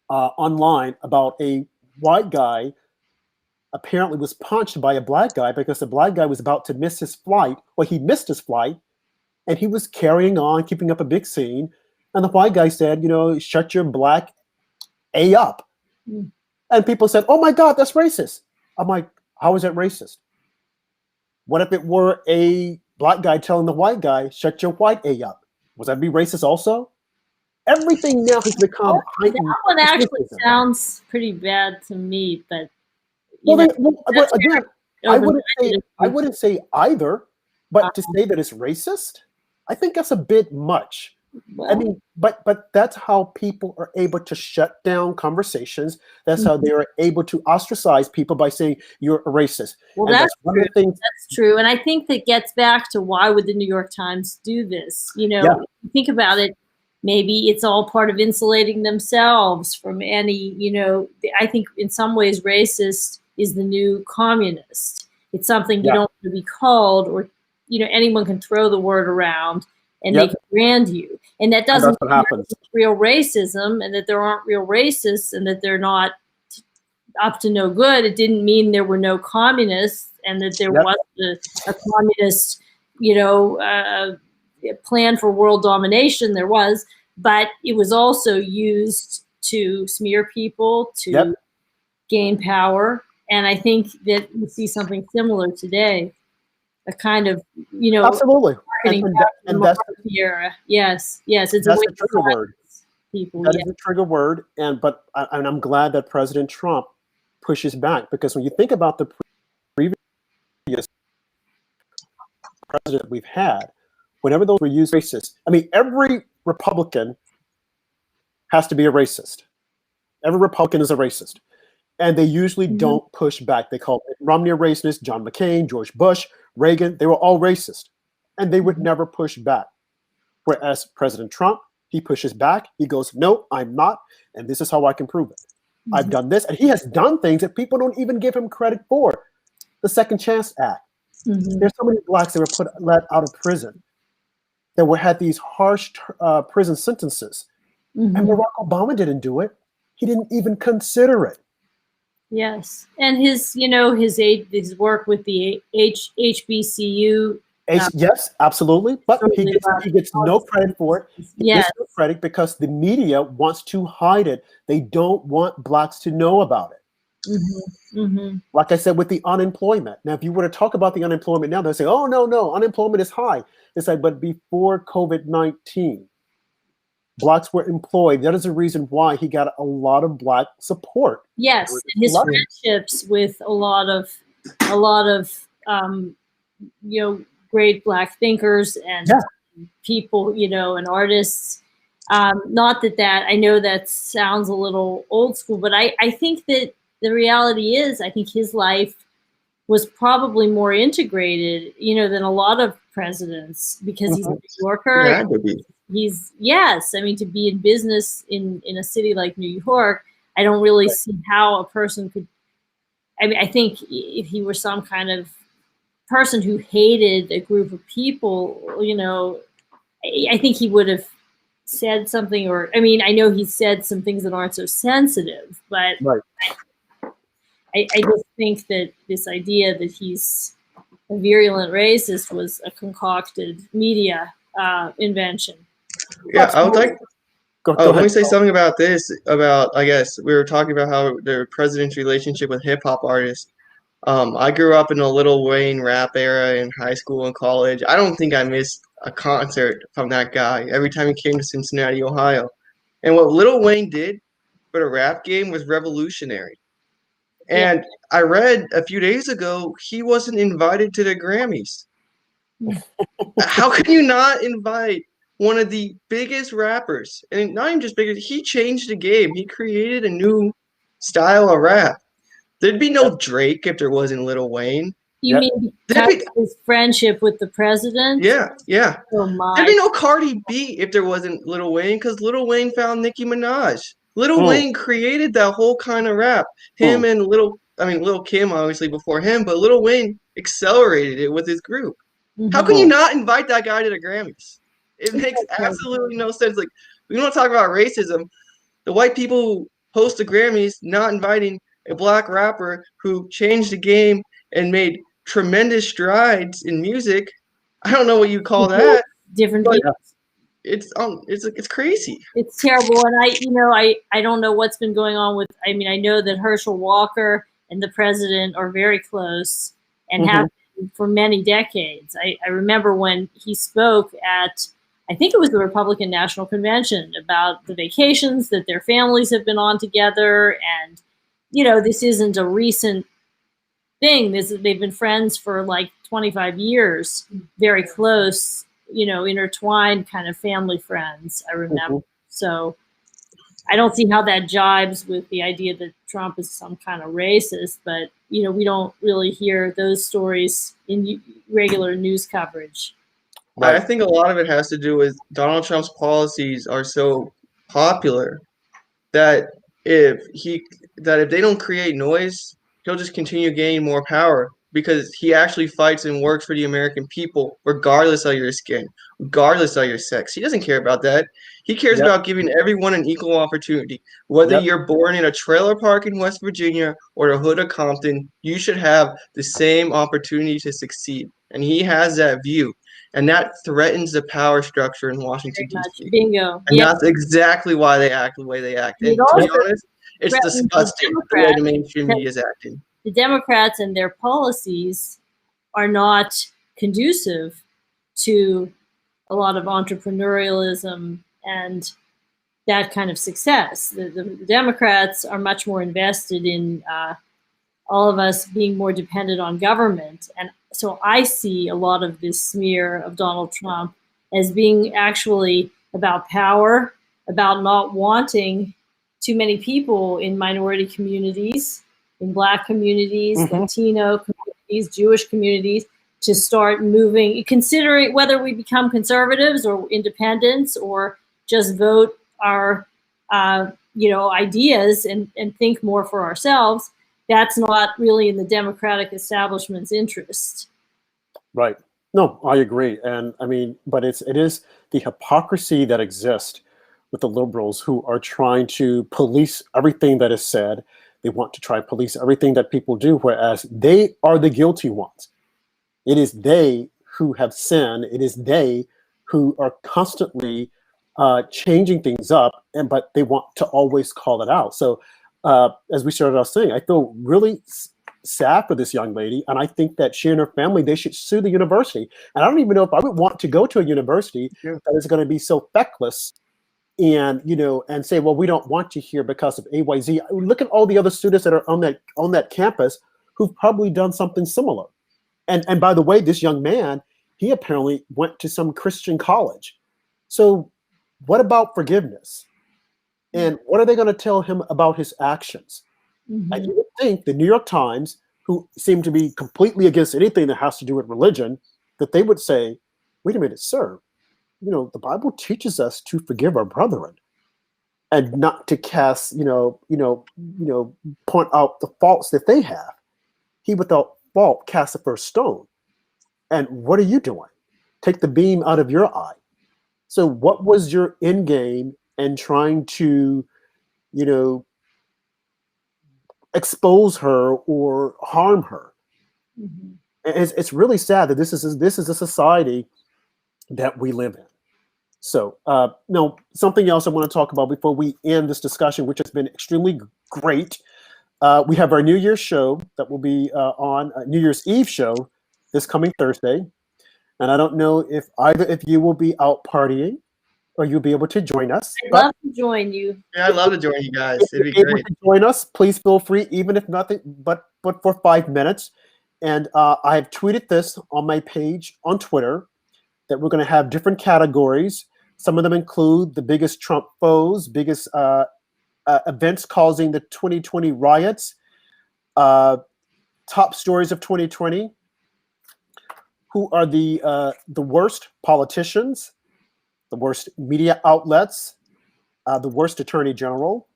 online about a white guy apparently was punched by a black guy because the black guy was about to miss his flight, or he missed his flight, and he was carrying on, keeping up a big scene. And the white guy said, you know, shut your black A up. Mm. And people said, oh my God, that's racist. I'm like, how is that racist? What if it were a black guy telling the white guy, shut your white A up? Was that be racist also? Everything now has become heightened. That one actually sounds pretty bad to me, but again, I wouldn't say either, but to say that it's racist, I think that's a bit much. Well, I mean, but that's how people are able to shut down conversations. That's how they are able to ostracize people by saying you're a racist. Well, that's one of the things. That's true, and I think that gets back to why would the New York Times do this? You know, if you think about it. Maybe it's all part of insulating themselves from any, you know, I think in some ways racist is the new communist. It's something you don't want to be called, or, you know, anyone can throw the word around and they can brand you. And that doesn't mean there's real racism and that there aren't real racists and that they're not up to no good. It didn't mean there were no communists and that there wasn't a communist, you know, plan for world domination. There was, but it was also used to smear people, to gain power. And I think that we see something similar today. a kind of, you know, Absolutely. marketing And that's era. Yes, yes, it's that's a way the trigger to word. people. That is the trigger word. And I'm glad that President Trump pushes back, because when you think about the previous president we've had, whenever those were used racist, I mean, every Republican has to be a racist. Every Republican is a racist. And they usually don't push back. They call Romney a racist, John McCain, George Bush, Reagan, they were all racist. And they would never push back. Whereas President Trump, he pushes back. He goes, no, I'm not. And this is how I can prove it. I've done this. And he has done things that people don't even give him credit for. The Second Chance Act. There's so many blacks that were let out of prison that had these harsh prison sentences. And Barack Obama didn't do it. He didn't even consider it. Yes, and his, you know, his work with the HBCU. Yes, absolutely. But he gets no credit for it. He gets no credit because the media wants to hide it. They don't want blacks to know about it. Like I said, with the unemployment. Now, if you were to talk about the unemployment now, they'll say, oh, no, unemployment is high. It's like, but before COVID-19, blacks were employed. That is the reason why he got a lot of black support. Yes, and his friendships with a lot of you know, great black thinkers and people, you know, and artists. Not that I know that sounds a little old school, but I think that the reality is, I think his life was probably more integrated, you know, than a lot of presidents, because he's a New Yorker. Yeah, it would be. I mean, to be in business in a city like New York, I don't really see how a person could, I mean, I think if he were some kind of person who hated a group of people, you know, I think he would have said something, or, I mean, I know he said some things that aren't so sensitive, but I just think that this idea that he's a virulent racist was a concocted media invention. Yeah, I would like. Let me say ahead. something about this. About, I guess we were talking about how the president's relationship with hip hop artists. I grew up in a Lil Wayne rap era in high school and college. I don't think I missed a concert from that guy every time he came to Cincinnati, Ohio. And what Lil Wayne did for the rap game was revolutionary. And I read a few days ago he wasn't invited to the Grammys. How can you not invite one of the biggest rappers, and not even just biggest, he changed the game. He created a new style of rap. There'd be no Drake if there wasn't Lil Wayne. You mean because of his friendship with the president? Yeah. Oh my. There'd be no Cardi B if there wasn't Lil Wayne, because Lil Wayne found Nicki Minaj. Lil Wayne created that whole kind of rap. Him and Lil Kim, obviously, before him, but Lil Wayne accelerated it with his group. How can you not invite that guy to the Grammys? It makes absolutely no sense. Like, we want to talk about racism. The white people who host the Grammys not inviting a black rapper who changed the game and made tremendous strides in music. I don't know what you call that. Different people. It's crazy. It's terrible, and I don't know what's been going on with. I mean, I know that Herschel Walker and the president are very close and have been for many decades. I remember when he spoke at, I think it was the Republican National Convention, about the vacations that their families have been on together, and this isn't a recent thing. They've been friends for like 25 years, very close. Intertwined kind of family friends, I remember. So I don't see how that jibes with the idea that Trump is some kind of racist, but, we don't really hear those stories in regular news coverage. I think a lot of it has to do with Donald Trump's policies are so popular that if they don't create noise, he'll just continue gaining more power, because he actually fights and works for the American people, regardless of your skin, regardless of your sex. He doesn't care about that. He cares about giving everyone an equal opportunity. Whether you're born in a trailer park in West Virginia or the hood of Compton, you should have the same opportunity to succeed. And he has that view. And that threatens the power structure in Washington, D.C. Bingo. And that's exactly why they act the way they act. And to be honest, it's disgusting the way the mainstream media is acting. The Democrats and their policies are not conducive to a lot of entrepreneurialism and that kind of success. The Democrats are much more invested in all of us being more dependent on government. And so I see a lot of this smear of Donald Trump as being actually about power, about not wanting too many people in minority communities, in Black communities, Latino communities, Jewish communities, to start moving, considering whether we become conservatives or independents or just vote our ideas and think more for ourselves. That's not really in the Democratic establishment's interest. Right. No, I agree. And I mean, but it is the hypocrisy that exists with the liberals who are trying to police everything that is said. They want to try and police everything that people do, whereas they are the guilty ones. It is they who have sinned. It is they who are constantly changing things up, but they want to always call it out. So as we started off saying, I feel really sad for this young lady, and I think that she and her family, they should sue the university. And I don't even know if I would want to go to a university that is going to be so feckless and and say, well, we don't want you here because of AYZ. Look at all the other students that are on that campus who've probably done something similar. And by the way, this young man, he apparently went to some Christian college. So what about forgiveness? And what are they going to tell him about his actions? And you would think the New York Times, who seem to be completely against anything that has to do with religion, that they would say, wait a minute, sir, the Bible teaches us to forgive our brethren and not to cast, point out the faults that they have. He without fault cast the first stone. And what are you doing? Take the beam out of your eye. So what was your end game in trying to, expose her or harm her? It's really sad that this is a society that we live in. So no, something else I want to talk about before we end this discussion, which has been extremely great. We have our New Year's show that will be on New Year's Eve show this coming Thursday. And I don't know if either of you will be out partying or you'll be able to join us. I'd love to join you. Yeah, I'd love to join you guys. It'd be If you're great. able to join us, please feel free, even if nothing but for 5 minutes. And I have tweeted this on my page on Twitter that we're going to have different categories. Some of them include the biggest Trump foes, biggest events causing the 2020 riots, top stories of 2020, who are the worst politicians, the worst media outlets, the worst attorney general,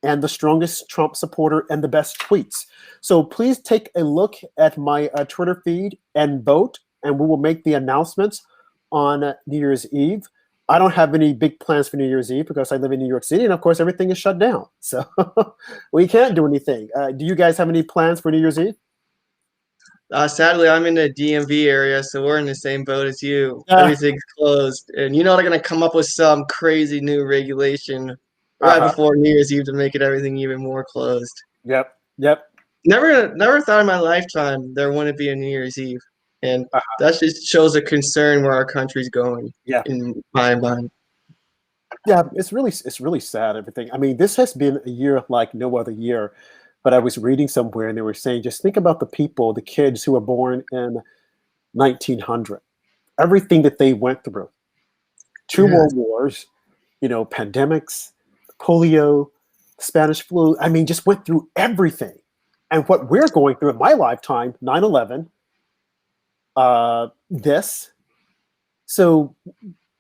and the strongest Trump supporter and the best tweets. So please take a look at my Twitter feed and vote, and we will make the announcements on New Year's Eve. I don't have any big plans for New Year's Eve because I live in New York City, and of course everything is shut down. So we can't do anything. Do you guys have any plans for New Year's Eve? Sadly, I'm in the DMV area, so we're in the same boat as you. Everything's closed, and they're going to come up with some crazy new regulation right before New Year's Eve to make everything even more closed. Yep. Never thought in my lifetime there wouldn't be a New Year's Eve, and that just shows a concern where our country's going. Yeah. In my mind. Yeah, it's really sad. Everything. I mean, this has been a year like no other year. But I was reading somewhere, and they were saying, just think about the kids who were born in 1900, everything that they went through, two world wars, pandemics, polio, Spanish flu. I mean, just went through everything. And what we're going through in my lifetime, 9/11, this. So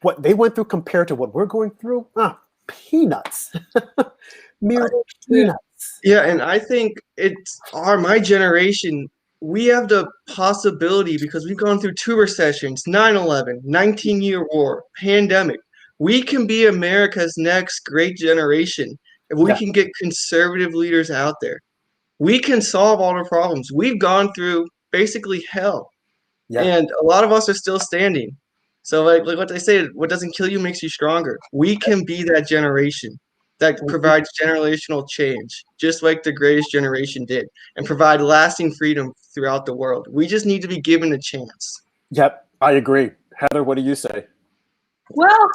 what they went through compared to what we're going through, peanuts, mere peanuts. Yeah, and I think it's my generation. We have the possibility because we've gone through 2 recessions, 9/11, 19-year war, pandemic. We can be America's next great generation if we can get conservative leaders out there. We can solve all the problems. We've gone through basically hell, and a lot of us are still standing. So like what they say, what doesn't kill you makes you stronger. We can be that generation that provides generational change, just like the greatest generation did, and provide lasting freedom throughout the world. We just need to be given a chance. Yep, I agree. Heather, what do you say? Well,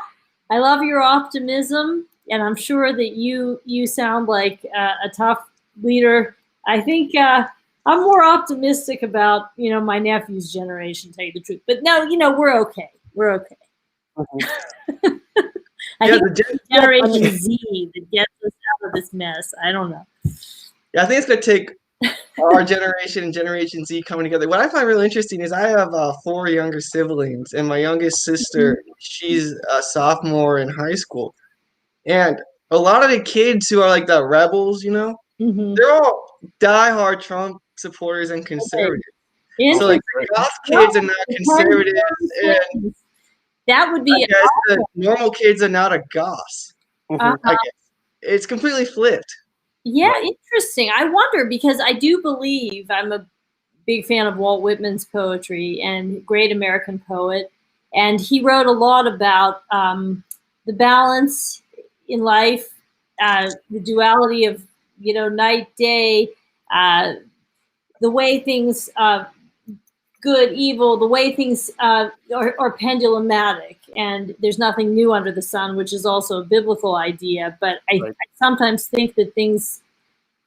I love your optimism, and I'm sure that you sound like a tough leader. I think I'm more optimistic about my nephew's generation. To tell you the truth, but no, we're okay. We're okay. Mhm. I Yeah, think it's Generation Z that gets us out of this mess. I don't know. Yeah, I think it's gonna take our generation and Generation Z coming together. What I find really interesting is I have 4 younger siblings, and my youngest sister, she's a sophomore in high school. And a lot of the kids who are like the rebels, Mm-hmm. they're all diehard Trump supporters and conservatives. So like the Interesting. goth kids are not conservatives, and That would I be guess the normal kids are not a goths. Mhm. I guess it's completely flipped. yeah, interesting. I wonder because I do believe I'm a big fan of Walt Whitman's poetry and great American poet, and he wrote a lot about the balance in life, the duality of night day, uh, the way things good, evil, the way things are pendulumatic, and there's nothing new under the sun, which is also a biblical idea. But I sometimes think that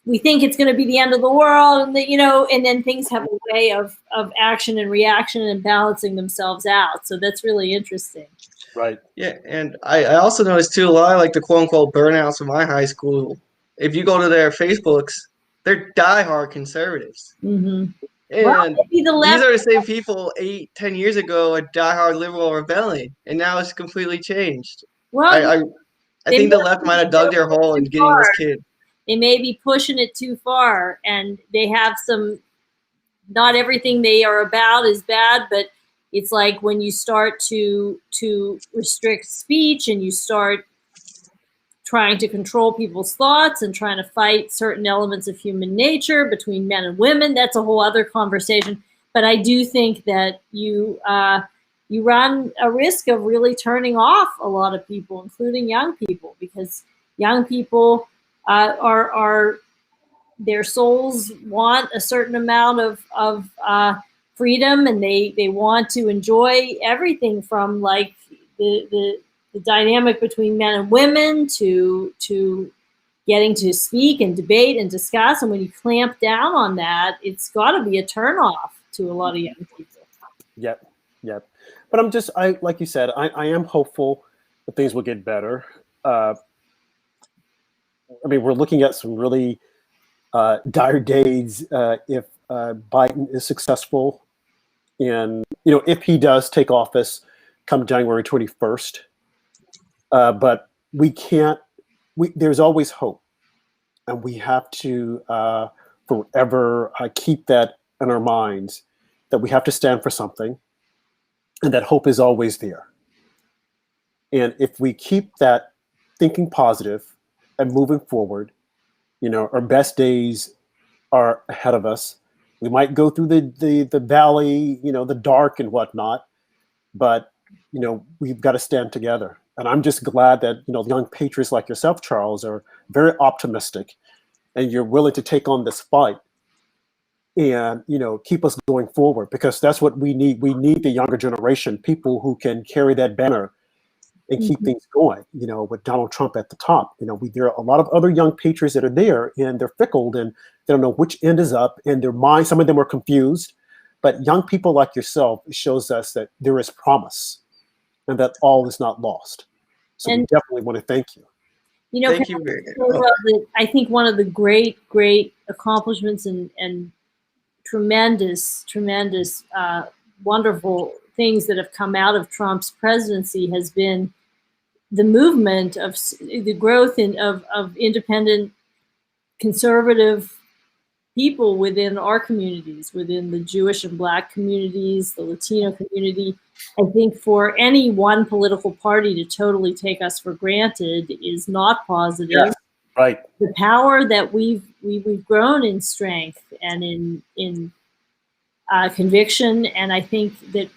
we think it's going to be the end of the world, and that and then things have a way of action and reaction and balancing themselves out. So that's really interesting. Right. Yeah, and I also noticed too a lot of like the quote unquote burnouts from my high school. If you go to their Facebooks, they're diehard conservatives. Mm-hmm. Well, And maybe the these left. are the same people 8, 10 years ago a diehard liberal rebelling, and now it's completely changed. Well, I think the left might have dug their hole in getting those kids. They may be pushing it too far, and they have some. Not everything they are about is bad, but it's like when you start to restrict speech and you start trying to control people's thoughts and trying to fight certain elements of human nature between men and women. That's a whole other conversation. But I do think that you run a risk of really turning off a lot of people, including young people, because young people are their souls want a certain amount of freedom, and they want to enjoy everything from like the dynamic between men and women to getting to speak and debate and discuss. And when you clamp down on that, it's got to be a turnoff to a lot of young people. Yep. But I like you said, I am hopeful that things will get better. I mean, we're looking at some really dire days if Biden is successful, and if he does take office come January 21st. But we can't. There's always hope, and we have to forever keep that in our minds that we have to stand for something, and that hope is always there. And if we keep that thinking positive and moving forward, our best days are ahead of us. We might go through the valley, the dark and whatnot, but we've got to stand together. And I'm just glad that young patriots like yourself, Charles, are very optimistic, and you're willing to take on this fight and keep us going forward, because that's what we need. We need the younger generation, people who can carry that banner and keep things going, with Donald Trump at the top. There are a lot of other young patriots that are there, and they're fickle, and they don't know which end is up in their mind. Some of them are confused, but young people like yourself shows us that there is promise and that all is not lost. So we definitely want to thank you. Thank you very much. I think one of the great accomplishments and tremendous, wonderful things that have come out of Trump's presidency has been the movement of the growth of independent conservative people within our communities, within the Jewish and Black communities, the Latino community. I think for any one political party to totally take us for granted is not positive. Yes, right. The power that we've grown in strength and in conviction, and I think that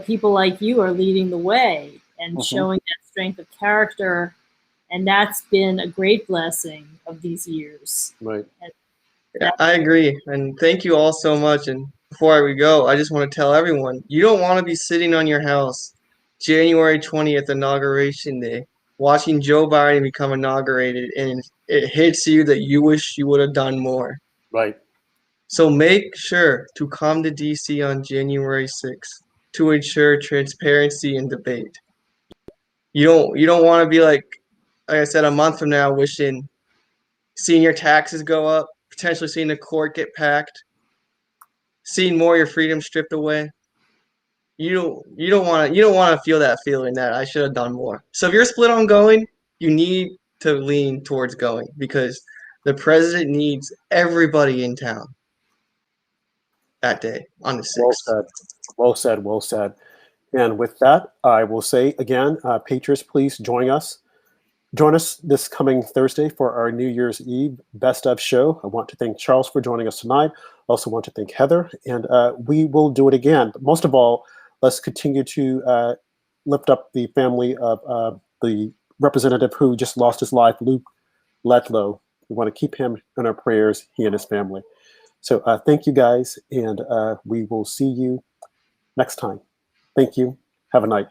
people like you are leading the way and showing that strength of character, and that's been a great blessing of these years. Right. Yeah, I agree, and thank you all so much. And before we go, I just want to tell everyone, you don't want to be sitting on your house January 20th, Inauguration Day, watching Joe Biden become inaugurated, and it hits you that you wish you would have done more. Right. So make sure to come to DC on January 6th to ensure transparency and debate. You don't want to be like I said, a month from now, seeing your taxes go up, potentially seeing the court get packed, seeing more of your freedom stripped away. You don't want to feel that feeling that I should have done more. So if you're split on going, you need to lean towards going because the president needs everybody in town that day on the 6th. Well said. Well said. Well said. And with that, I will say again, Patriots, please join us. Join us this coming Thursday for our New Year's Eve Best of show. I want to thank Charles for joining us tonight. Also want to thank Heather, and we will do it again. But most of all, let's continue to lift up the family of the representative who just lost his life, Luke Ledlow. We want to keep him in our prayers, he and his family. So thank you guys, and we will see you next time. Thank you. Have a night.